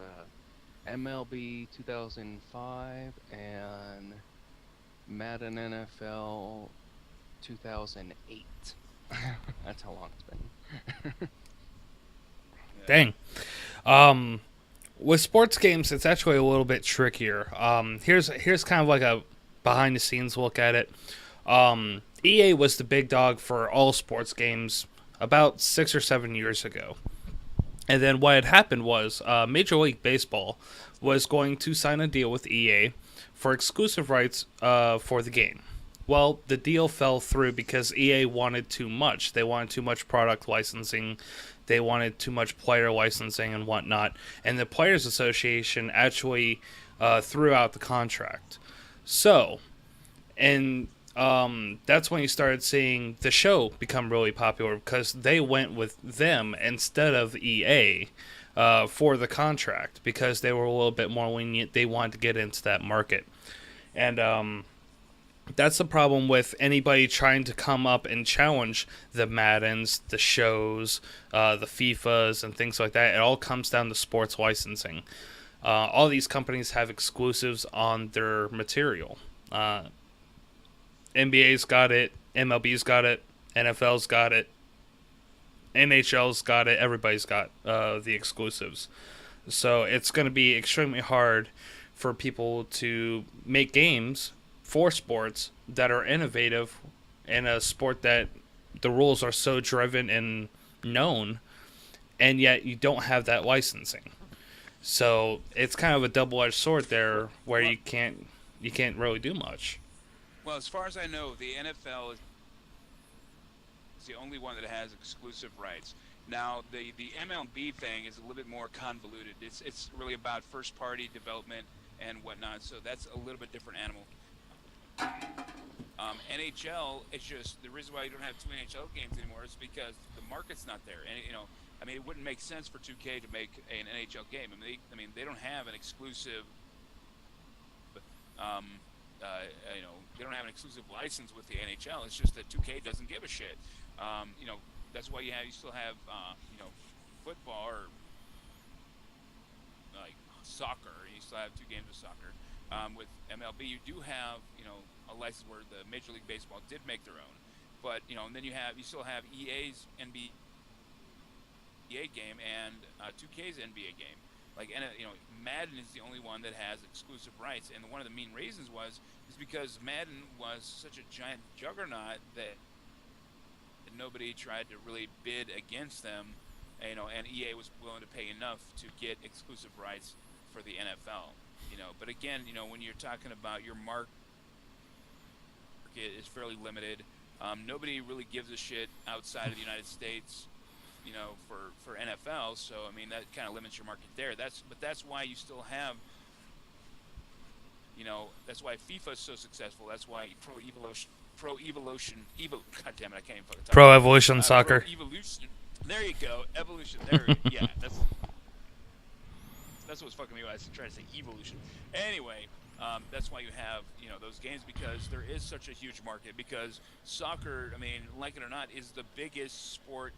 MLB 2005 and Madden NFL 2008. That's how long it's been. Dang. With sports games, it's actually a little bit trickier. Here's kind of like a behind the scenes look at it. EA was the big dog for all sports games about 6 or 7 years ago. And then what had happened was Major League Baseball was going to sign a deal with EA for exclusive rights for the game. Well, the deal fell through because EA wanted too much. They wanted too much product licensing. They wanted too much player licensing and whatnot. And the Players Association actually threw out the contract. So, and that's when you started seeing the show become really popular because they went with them instead of EA for the contract because they were a little bit more lenient. They wanted to get into that market. And that's the problem with anybody trying to come up and challenge the Maddens, the shows, the FIFAs, and things like that. It all comes down to sports licensing. All these companies have exclusives on their material. NBA's got it, MLB's got it, NFL's got it, NHL's got it. Everybody's got the exclusives. So it's going to be extremely hard for people to make games for sports that are innovative in a sport that the rules are so driven and known, and yet you don't have that licensing. So it's kind of a double-edged sword there, where you can't really do much. Well, as far as I know, the NFL is the only one that has exclusive rights. Now, the MLB thing is a little bit more convoluted. It's really about first-party development and whatnot, so that's a little bit different animal. NHL, it's just the reason why you don't have 2 NHL games anymore is because the market's not there. And I mean, it wouldn't make sense for 2K to make an NHL game. They don't have an exclusive, they don't have an exclusive license with the NHL. It's just that 2K doesn't give a shit. That's why you still have football or like soccer. You still have 2 games of soccer. With MLB, you do have a license where the Major League Baseball did make their own, but and then you still have EA's NBA game and 2K's NBA game. Madden is the only one that has exclusive rights, and one of the main reasons is because Madden was such a giant juggernaut that nobody tried to really bid against them, and EA was willing to pay enough to get exclusive rights for the NFL. But again, when you're talking about your market is fairly limited. Nobody really gives a shit outside of the United States, for NFL. So that kind of limits your market there. That's why you still have, that's why FIFA is so successful. That's why God damn it, I can't even fucking talk. Pro Evolution Soccer. Pro Evolution. There you go. Evolution. Yeah, that's what's fucking me when I try to say evolution. Anyway, that's why you have those games, because there is such a huge market. Because soccer, like it or not, is the biggest sport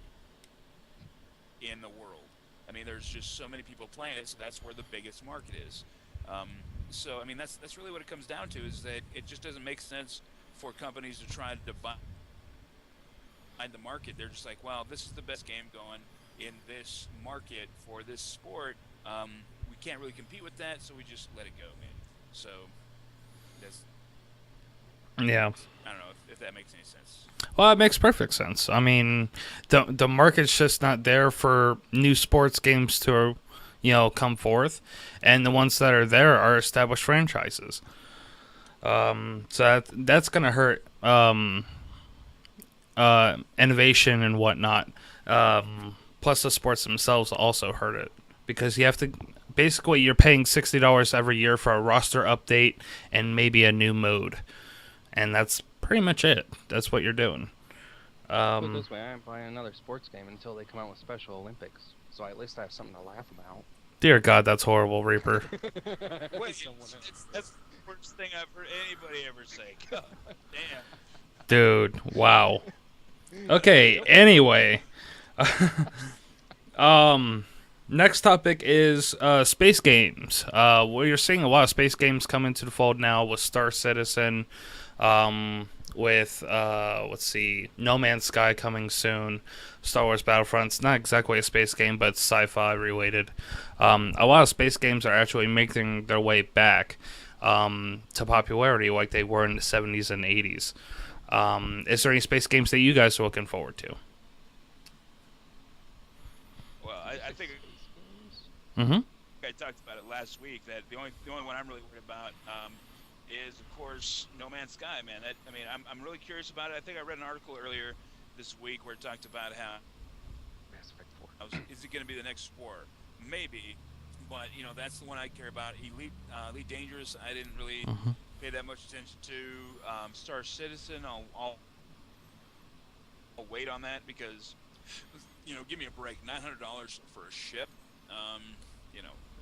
in the world. There's just so many people playing it, so that's where the biggest market is. So that's really what it comes down to, is that it just doesn't make sense for companies to try to divide the market. They're just like, well, this is the best game going in this market for this sport. We can't really compete with that, so we just let it go, man. So that's, yeah. I don't know if that makes any sense. Well, it makes perfect sense. The market's just not there for new sports games to, come forth, and the ones that are there are established franchises. So that's gonna hurt innovation and whatnot. Plus, the sports themselves also hurt it, because you have to. Basically, you're paying $60 every year for a roster update and maybe a new mode, and that's pretty much it. That's what you're doing. Put it this way, I ain't buying another sports game until they come out with Special Olympics, so at least I have something to laugh about. Dear God, that's horrible, Reaper. Wait, that's the worst thing I've heard anybody ever say. God damn. Dude, wow. Okay, anyway. Next topic is space games. We're seeing a lot of space games come into the fold now with Star Citizen, with let's see, No Man's Sky coming soon, Star Wars Battlefront's not exactly a space game, but it's sci-fi related. A lot of space games are actually making their way back to popularity like they were in the 70s and 80s. Is there any space games that you guys are looking forward to? Well, I think Mm-hmm. I talked about it last week, that the only one I'm really worried about is, of course, No Man's Sky, man. I'm really curious about it. I think I read an article earlier this week where it talked about how is it going to be the next Spore? Maybe, but that's the one I care about. Elite Dangerous, I didn't really pay that much attention to. Star Citizen, I'll wait on that because, give me a break. $900 for a ship. Um,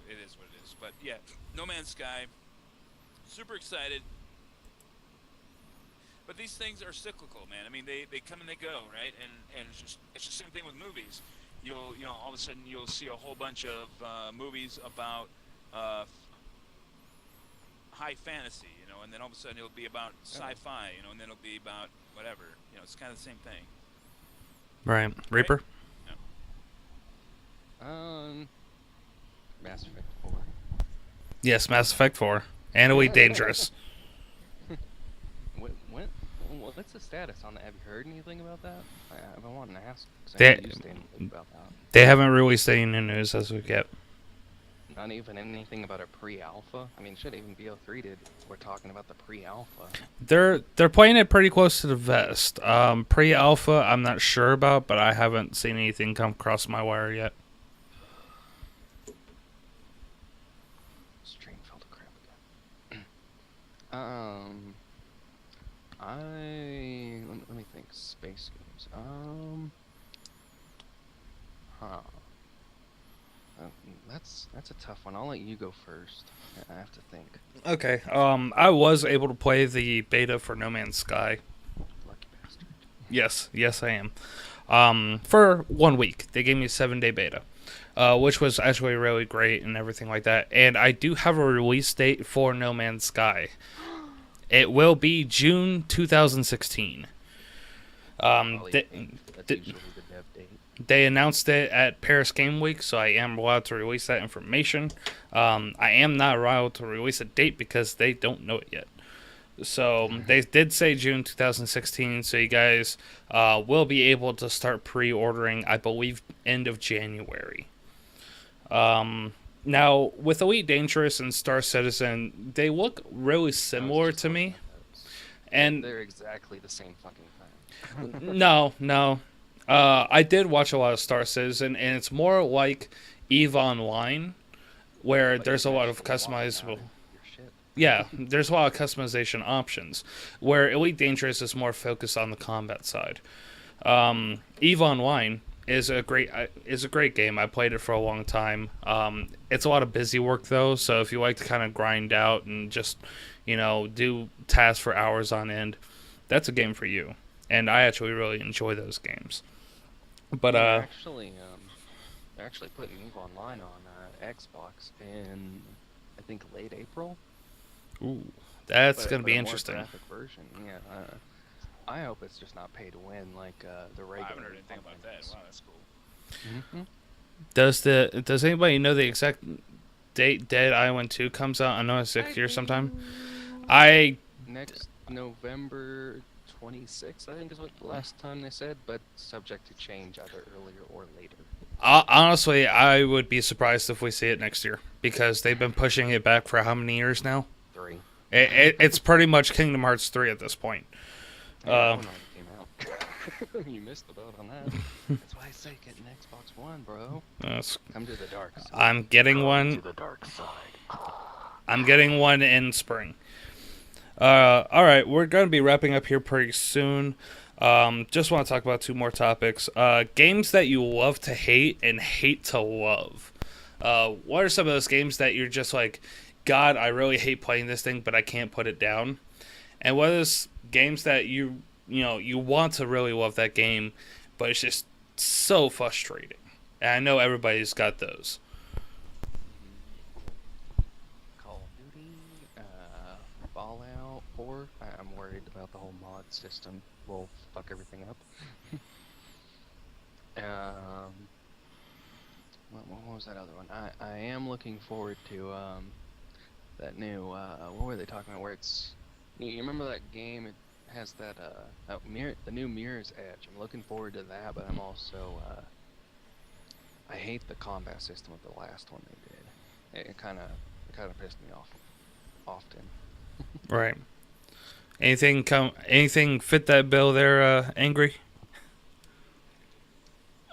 it is what it is. But yeah, No Man's Sky. Super excited. But these things are cyclical, man. I mean, they come and they go, right? And it's just the same thing with movies. All of a sudden you'll see a whole bunch of movies about high fantasy, and then all of a sudden it'll be about sci-fi, and then it'll be about whatever. It's kind of the same thing. Right. Reaper? Um, Mass Effect 4. Yes, Mass Effect 4. And Elite Dangerous. What's the status on that? Have you heard anything about that? I've been wanting to ask. 'Cause I They- know you stayed in the loop about that. They haven't released any new news as of yet. Not even anything about a pre-alpha. I mean, should even BO3 did. We're talking about the pre-alpha. They're playing it pretty close to the vest. Pre-alpha, I'm not sure about, but I haven't seen anything come across my wire yet. Stream fell to crap again. Let me think. Space games. Huh. That's a tough one. I'll let you go first. I have to think. Okay. I was able to play the beta for No Man's Sky. Lucky bastard. Yes, I am. For 1 week, they gave me a 7-day beta, which was actually really great and everything like that. And I do have a release date for No Man's Sky. It will be June 2016. That's usually the dev date. They announced it at Paris Game Week, so I am allowed to release that information. I am not allowed to release a date because they don't know it yet. So they did say June 2016, so you guys will be able to start pre-ordering, I believe, end of January. Now, with Elite Dangerous and Star Citizen, they look really similar to me. And they're exactly the same fucking thing. No. I did watch a lot of Star Citizen, and it's more like EVE Online, where But there's you a lot can of actually walk customizable. around your ship. Yeah, there's a lot of customization options, where Elite Dangerous is more focused on the combat side. EVE Online is a great game. I played it for a long time. It's a lot of busy work though, so if you like to kind of grind out and just do tasks for hours on end, that's a game for you. And I actually really enjoy those games. But They're actually putting EVE Online on Xbox in I think late April. ooh, that's But- gonna but be a more interesting. graphic version. Yeah. I hope it's just not pay to win like the I regular. haven't heard anything about that. Wow, that's cool. Does anybody know the exact date Dead Island 2 comes out? I know it's next year sometime. Next November 26th, I think is what the last time they said, but subject to change either earlier or later. Honestly, I would be surprised if we see it next year because they've been pushing it back for how many years now? 3. It's pretty much Kingdom Hearts 3 at this point. Yeah, that one already came out. You missed the boat on that. That's why I say get an Xbox One, bro. Come to the dark side. I'm getting To one. the dark side. I'm getting one in spring. All right, we're going to be wrapping up here pretty soon. Just want to talk about 2 more topics. Games that you love to hate and hate to love. What are some of those games that you're just like, God, I really hate playing this thing, but I can't put it down? And what is games that you want to really love that game, but it's just so frustrating? And I know everybody's got those. Call of Duty, Fallout 4. I'm worried about the whole mod system. Will fuck everything up. What was that other one? I am looking forward to that new what were they talking about? Where it's you remember that game? It has that the new Mirror's Edge. I'm looking forward to that, but I'm also I hate the combat system of the last one they did. It kind of pissed me off often. Right. Anything fit that bill there, Angry?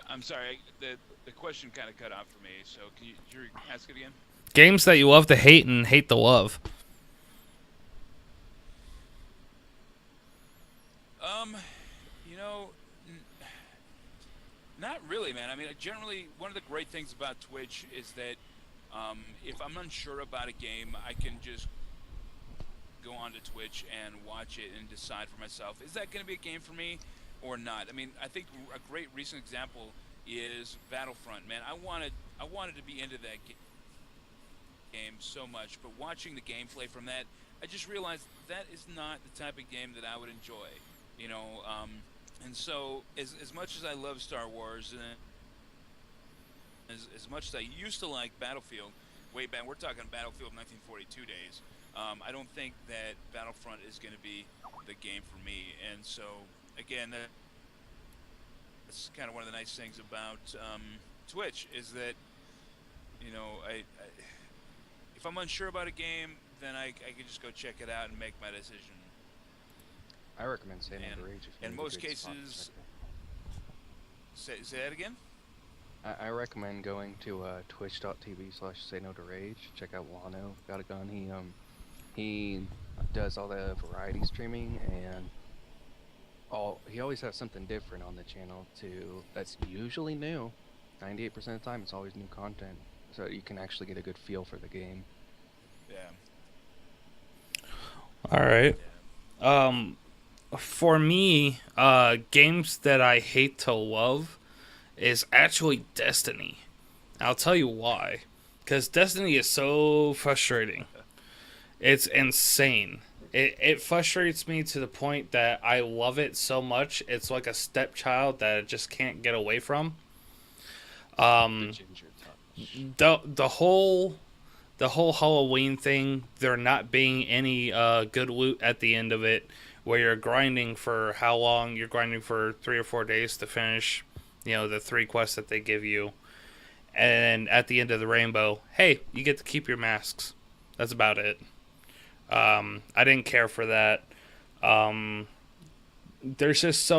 I'm sorry, the question kind of cut out for me. So can you ask it again? Games that you love to hate and hate to love. Um, you know, n- not really, man. I mean, generally, one of the great things about Twitch is that if I'm unsure about a game, I can just go onto Twitch and watch it and decide for myself, is that going to be a game for me or not? I mean, I think a great recent example is Battlefront. Man, I wanted to be into that game so much, but watching the gameplay from that, I just realized that is not the type of game that I would enjoy. You know, and so as much as I love Star Wars and as much as I used to like Battlefield, way back, we're talking Battlefield 1942 days. I don't think that Battlefront is going to be the game for me. And so, again, that's kind of one of the nice things about Twitch is that, if I'm unsure about a game, then I can just go check it out and make my decision. I recommend Say No And to Rage if you in need a most good spot to cases, check say that again. it. I recommend going to twitch.tv/Say No to Rage. Check out Wano. Got a gun. He does all the variety streaming, and he always has something different on the channel too. That's usually new. 98% of the time, it's always new content, so you can actually get a good feel for the game. Yeah. All right. Yeah. For me, games that I hate to love is actually Destiny. I'll tell you why. Because Destiny is so frustrating. It's insane. It frustrates me to the point that I love it so much. It's like a stepchild that I just can't get away from. The ginger touch. The whole Halloween thing, there not being any good loot at the end of it, where you're grinding for how long? You're grinding for 3 or 4 days to finish, the 3 quests that they give you. And at the end of the rainbow, hey, you get to keep your masks. That's about it. I didn't care for that. There's just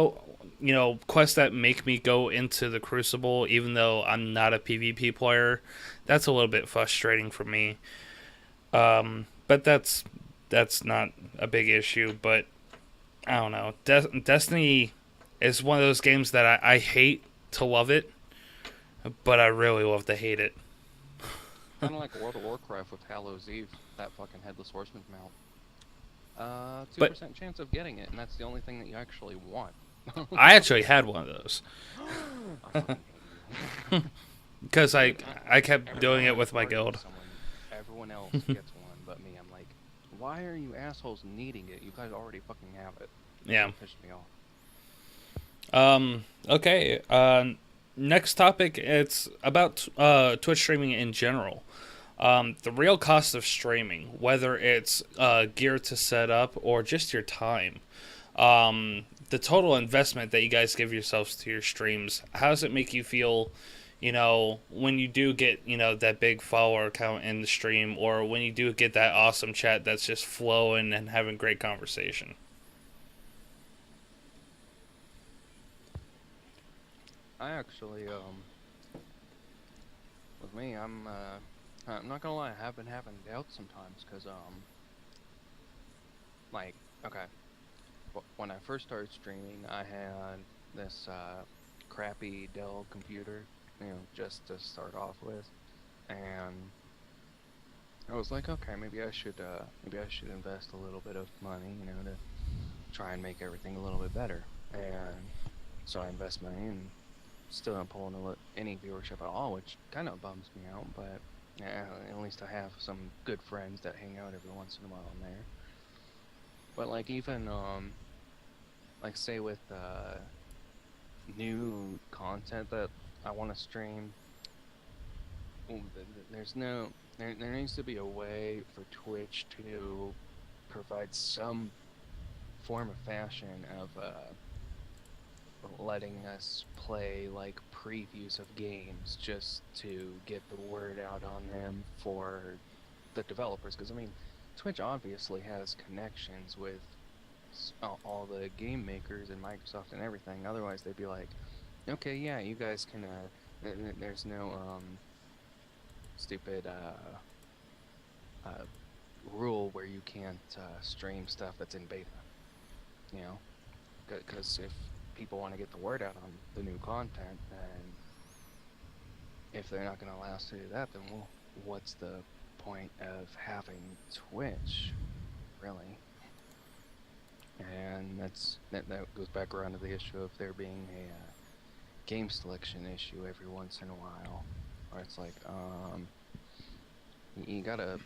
quests that make me go into the Crucible, even though I'm not a PvP player. That's a little bit frustrating for me. But that's not a big issue. But I don't know. Destiny is one of those games that I hate to love it, but I really love to hate it. Kind of like World of Warcraft with Hallows Eve, that fucking Headless Horseman's mount. 2% chance of getting it, and that's the only thing that you actually want. I actually had one of those. I fucking hate you. Because I kept doing it with my guild. Everyone else gets one but me. I'm like, why are you assholes needing it? You guys already fucking have it. Yeah. It pissed me off. Okay. Next topic. It's about Twitch streaming in general. The real cost of streaming, whether it's gear to set up or just your time. The total investment that you guys give yourselves to your streams. How does it make you feel? When you do get, that big follower count in the stream, or when you do get that awesome chat that's just flowing and having great conversation. I actually, with me, I'm not gonna lie, I have been having doubts sometimes, cause like, okay, when I first started streaming, I had this crappy Dell computer, just to start off with, and I was like, okay, maybe I should invest a little bit of money, to try and make everything a little bit better, and so I invest money and still not pulling any viewership at all, which kind of bums me out, but yeah, at least I have some good friends that hang out every once in a while in there. But like even like say with new content that I want to stream, there needs to be a way for Twitch to provide some form of fashion of letting us play like previews of games just to get the word out on them for the developers, because I mean Twitch obviously has connections with all the game makers and Microsoft and everything, otherwise they'd be like, okay, yeah, you guys can there's no stupid rule where you can't stream stuff that's in beta, Because if people want to get the word out on the new content, then if they're not going to allow us to do that, then what's the point of having Twitch, really? And that goes back around to the issue of there being a game selection issue every once in a while, where it's like, you gotta.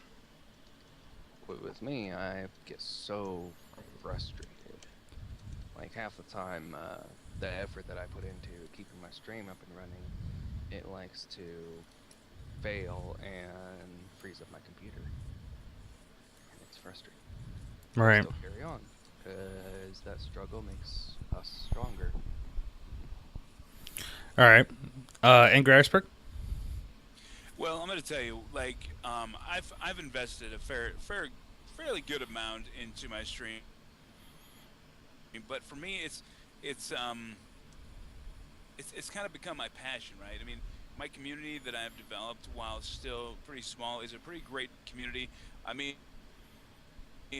With me, I get so frustrated. Like half the time, the effort that I put into keeping my stream up and running, it likes to fail and freeze up my computer, and it's frustrating. Right. Still carry on, because that struggle makes us stronger. All right. Angry Iceberg? Well, I'm going to tell you, like, I've invested a fairly good amount into my stream, but for me, it's kind of become my passion, right? I mean, my community that I've developed, while still pretty small, is a pretty great community. I mean,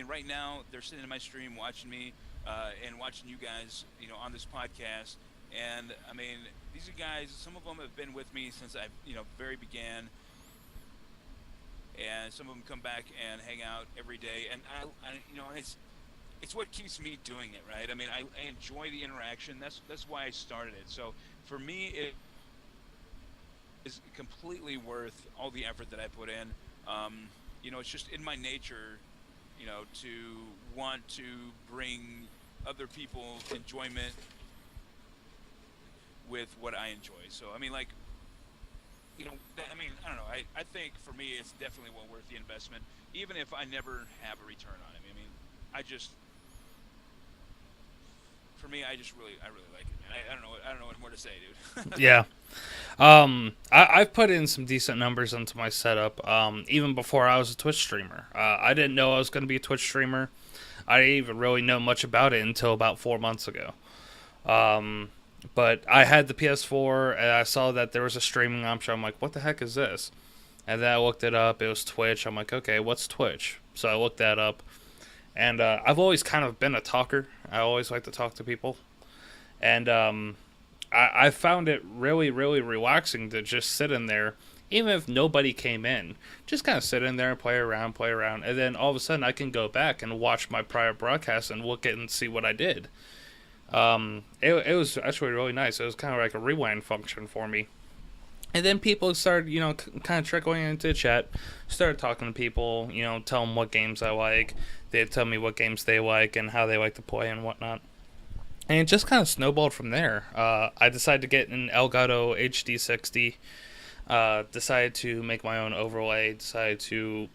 right now they're sitting in my stream watching me and watching you guys, on this podcast. And I mean, these are guys. Some of them have been with me since I, very began, and some of them come back and hang out every day. And it's what keeps me doing it, right? I mean, I enjoy the interaction. That's why I started it. So for me, it is completely worth all the effort that I put in. It's just in my nature, to want to bring other people enjoyment with what I enjoy. So I mean, like, I don't know. I think for me, it's definitely well worth the investment, even if I never have a return on it. I mean, for me, I really like it, man. I don't know what more to say, dude. Yeah. I've put in some decent numbers into my setup, even before I was a Twitch streamer. I didn't know I was going to be a Twitch streamer. I didn't even really know much about it until about 4 months ago. But I had the PS4, and I saw that there was a streaming option. I'm like, what the heck is this? And then I looked it up. It was Twitch. I'm like, okay, what's Twitch? So I looked that up. And I've always kind of been a talker. I always like to talk to people. And I found it really, really relaxing to just sit in there, even if nobody came in. Just kind of sit in there and play around. And then all of a sudden I can go back and watch my prior broadcast and look at and see what I did. It was actually really nice. It was kind of like a rewind function for me. And then people started, kind of trickling into the chat, started talking to people, tell them what games I like. They'd tell me what games they like and how they like to play and whatnot. And it just kind of snowballed from there. I decided to get an Elgato HD60, decided to make my own overlay, decided to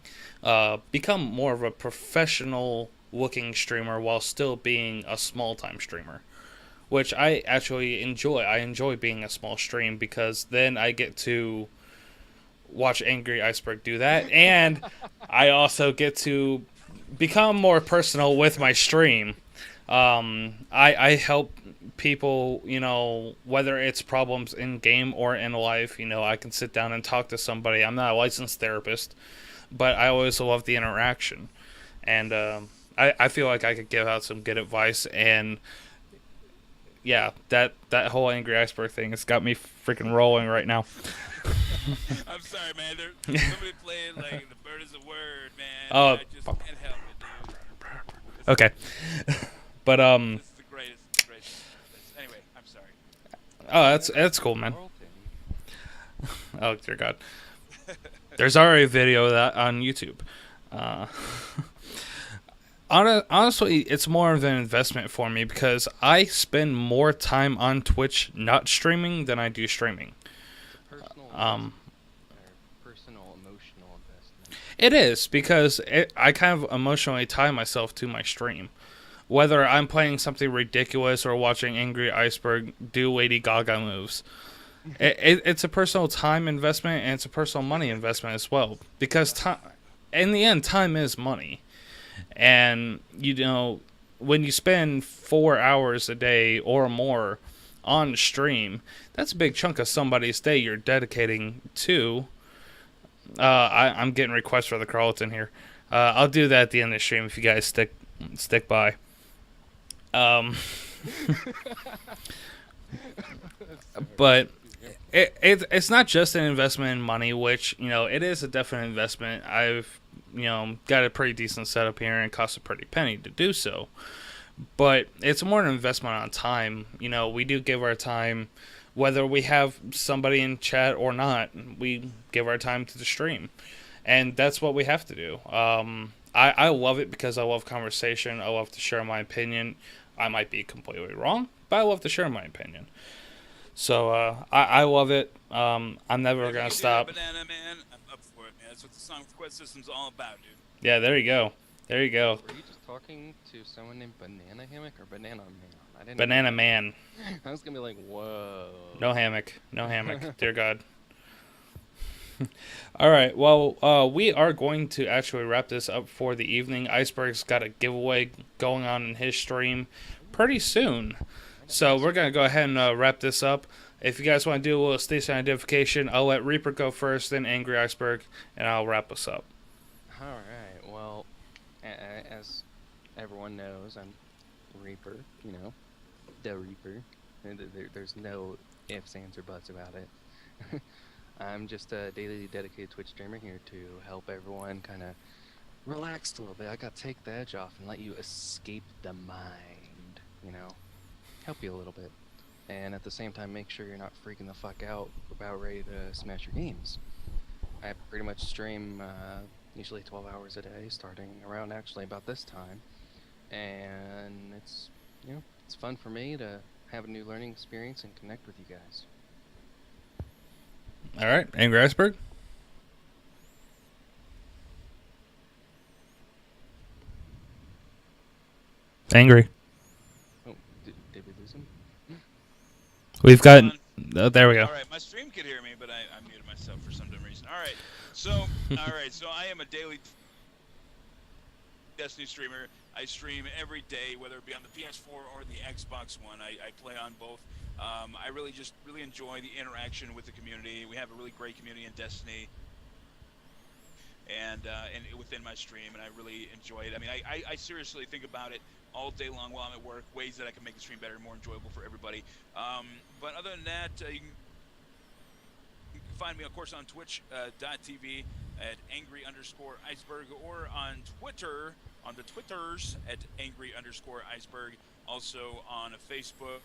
become more of a professional looking streamer while still being a small time streamer, which I actually enjoy. I enjoy being a small stream because then I get to watch Angry Iceberg do that, and I also get to become more personal with my stream. I help people, whether it's problems in game or in life. I can sit down and talk to somebody. I'm not a licensed therapist, but I always love the interaction, and I feel like I could give out some good advice. And yeah, that whole Angry Iceberg thing has got me freaking rolling right now. I'm sorry, man. Somebody playing like the bird is a word, man. Oh, I just can't help it, dude. Okay. But This is the greatest. Anyway, I'm sorry. Oh, that's cool, man. Oh dear God. There's already a video of that on YouTube. Honestly, it's more of an investment for me because I spend more time on Twitch not streaming than I do streaming. Personal emotional investment. It is because I kind of emotionally tie myself to my stream. Whether I'm playing something ridiculous or watching Angry Iceberg do Lady Gaga moves. It's a personal time investment and it's a personal money investment as well. Because in the end, time is money. And, when you spend 4 hours a day or more on stream, that's a big chunk of somebody's day you're dedicating to. I'm getting requests for the Carlton here. I'll do that at the end of the stream if you guys stick by. But it's not just an investment in money, which, it is a definite investment. I've, got a pretty decent setup here and it costs a pretty penny to do so. But it's more an investment on time. We do give our time, whether we have somebody in chat or not, we give our time to the stream. And that's what we have to do. I love it because I love conversation. I love to share my opinion. I might be completely wrong, but I love to share my opinion. So I love it. I'm never going to stop. Banana Man, I'm up for it, man. That's what the song Quest System's all about, dude. Yeah, there you go. There you go. Were you just talking to someone named Banana Hammock or Banana Man? I didn't Banana Man. I was going to be like, whoa. No hammock. No hammock. Dear God. All right. Well, we are going to actually wrap this up for the evening. Iceberg's got a giveaway going on in his stream pretty soon. So we're going to go ahead and wrap this up. If you guys want to do a little station identification, I'll let Reaper go first, then Angry Iceberg, and I'll wrap us up. All right. Well, as everyone knows, I'm Reaper, the Reaper. There's no ifs, ands, or buts about it. I'm just a daily dedicated Twitch streamer here to help everyone kind of relax a little bit. I got to take the edge off and let you escape the mind, help you a little bit. And at the same time, make sure you're not freaking the fuck out about ready to smash your games. I pretty much stream usually 12 hours a day, starting around actually about this time. And it's, it's fun for me to have a new learning experience and connect with you guys. All right, Angry Iceberg. Angry. Oh, did we lose him? We've got. Oh, there we go. All right, my stream could hear me, but I muted myself for some dumb reason. All right, so I am a daily Destiny streamer. I stream every day, whether it be on the PS4 or the Xbox One. I play on both. I really enjoy the interaction with the community. We have a really great community in Destiny, and within my stream, and I really enjoy it. I mean, I seriously think about it all day long while I'm at work, ways that I can make the stream better and more enjoyable for everybody. But other than that, you can find me, of course, on Twitch.tv at angry_iceberg, or on Twitter, on the Twitters at angry_iceberg. Also on Facebook.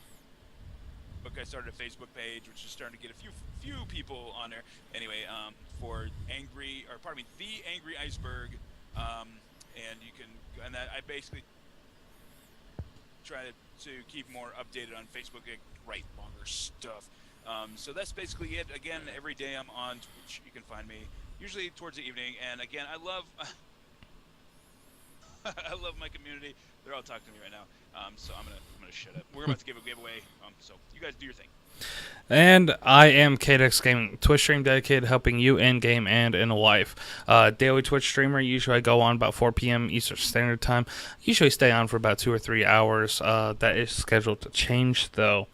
I started a Facebook page, which is starting to get a few people on there. Anyway, for the Angry Iceberg, and you can, and that I basically try to keep more updated on Facebook, write longer stuff. So that's basically it. Again, every day I'm on Twitch. You can find me usually towards the evening. And again, I love I love my community. They're all talking to me right now. So I'm gonna shut up. We're about to give a giveaway. So you guys do your thing. And I am Kadex Gaming, Twitch stream dedicated to helping you in game and in life. Daily Twitch streamer. Usually I go on about 4 p.m. Eastern Standard Time. Usually stay on for about 2 or 3 hours. That is scheduled to change though.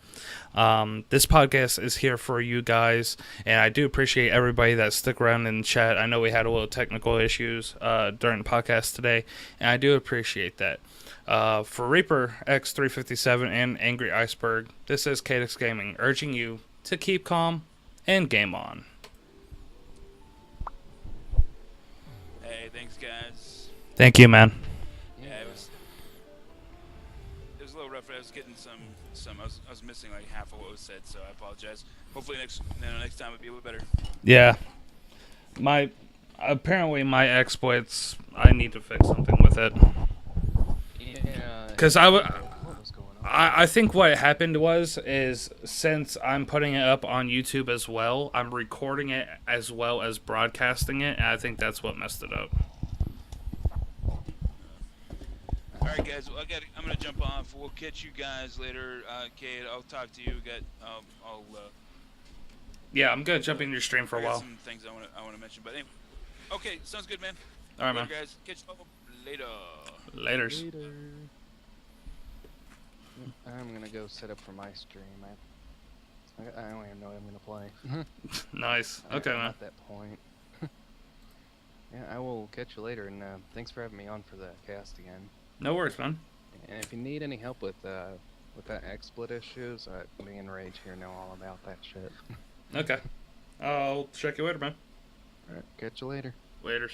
This podcast is here for you guys, and I do appreciate everybody that stuck around in the chat. I know we had a little technical issues during the podcast today, and I do appreciate that. For Reaper X357 and Angry Iceberg, this is Kadex Gaming, urging you to keep calm and game on. Hey, thanks, guys. Thank you, man. Yeah, it was a little rough. I was getting some. I was missing like half of what was said, so I apologize. Hopefully next time it'll be a little better. Yeah. Apparently my exploits, I need to fix something with it. Yeah. Because what was going on? I think what happened is since I'm putting it up on YouTube as well, I'm recording it as well as broadcasting it, and I think that's what messed it up. All right, guys. Well, I'm gonna jump off. We'll catch you guys later. Kate, I'll talk to you. Yeah, I'm gonna jump in your stream for a while. Some things I wanna mention, but anyway. Okay, sounds good, man. All right, man. Later, guys. Catch you later. Laters. Later. I'm gonna go set up for my stream. I don't even know what I'm gonna play. Nice. Okay, I'm man. at that point. Yeah, I will catch you later, and thanks for having me on for the cast again. No worries, man. And if you need any help with with that XSplit issues, me and Rage here know all about that shit. Okay. I'll check you later, man. Alright, catch you later. Laters.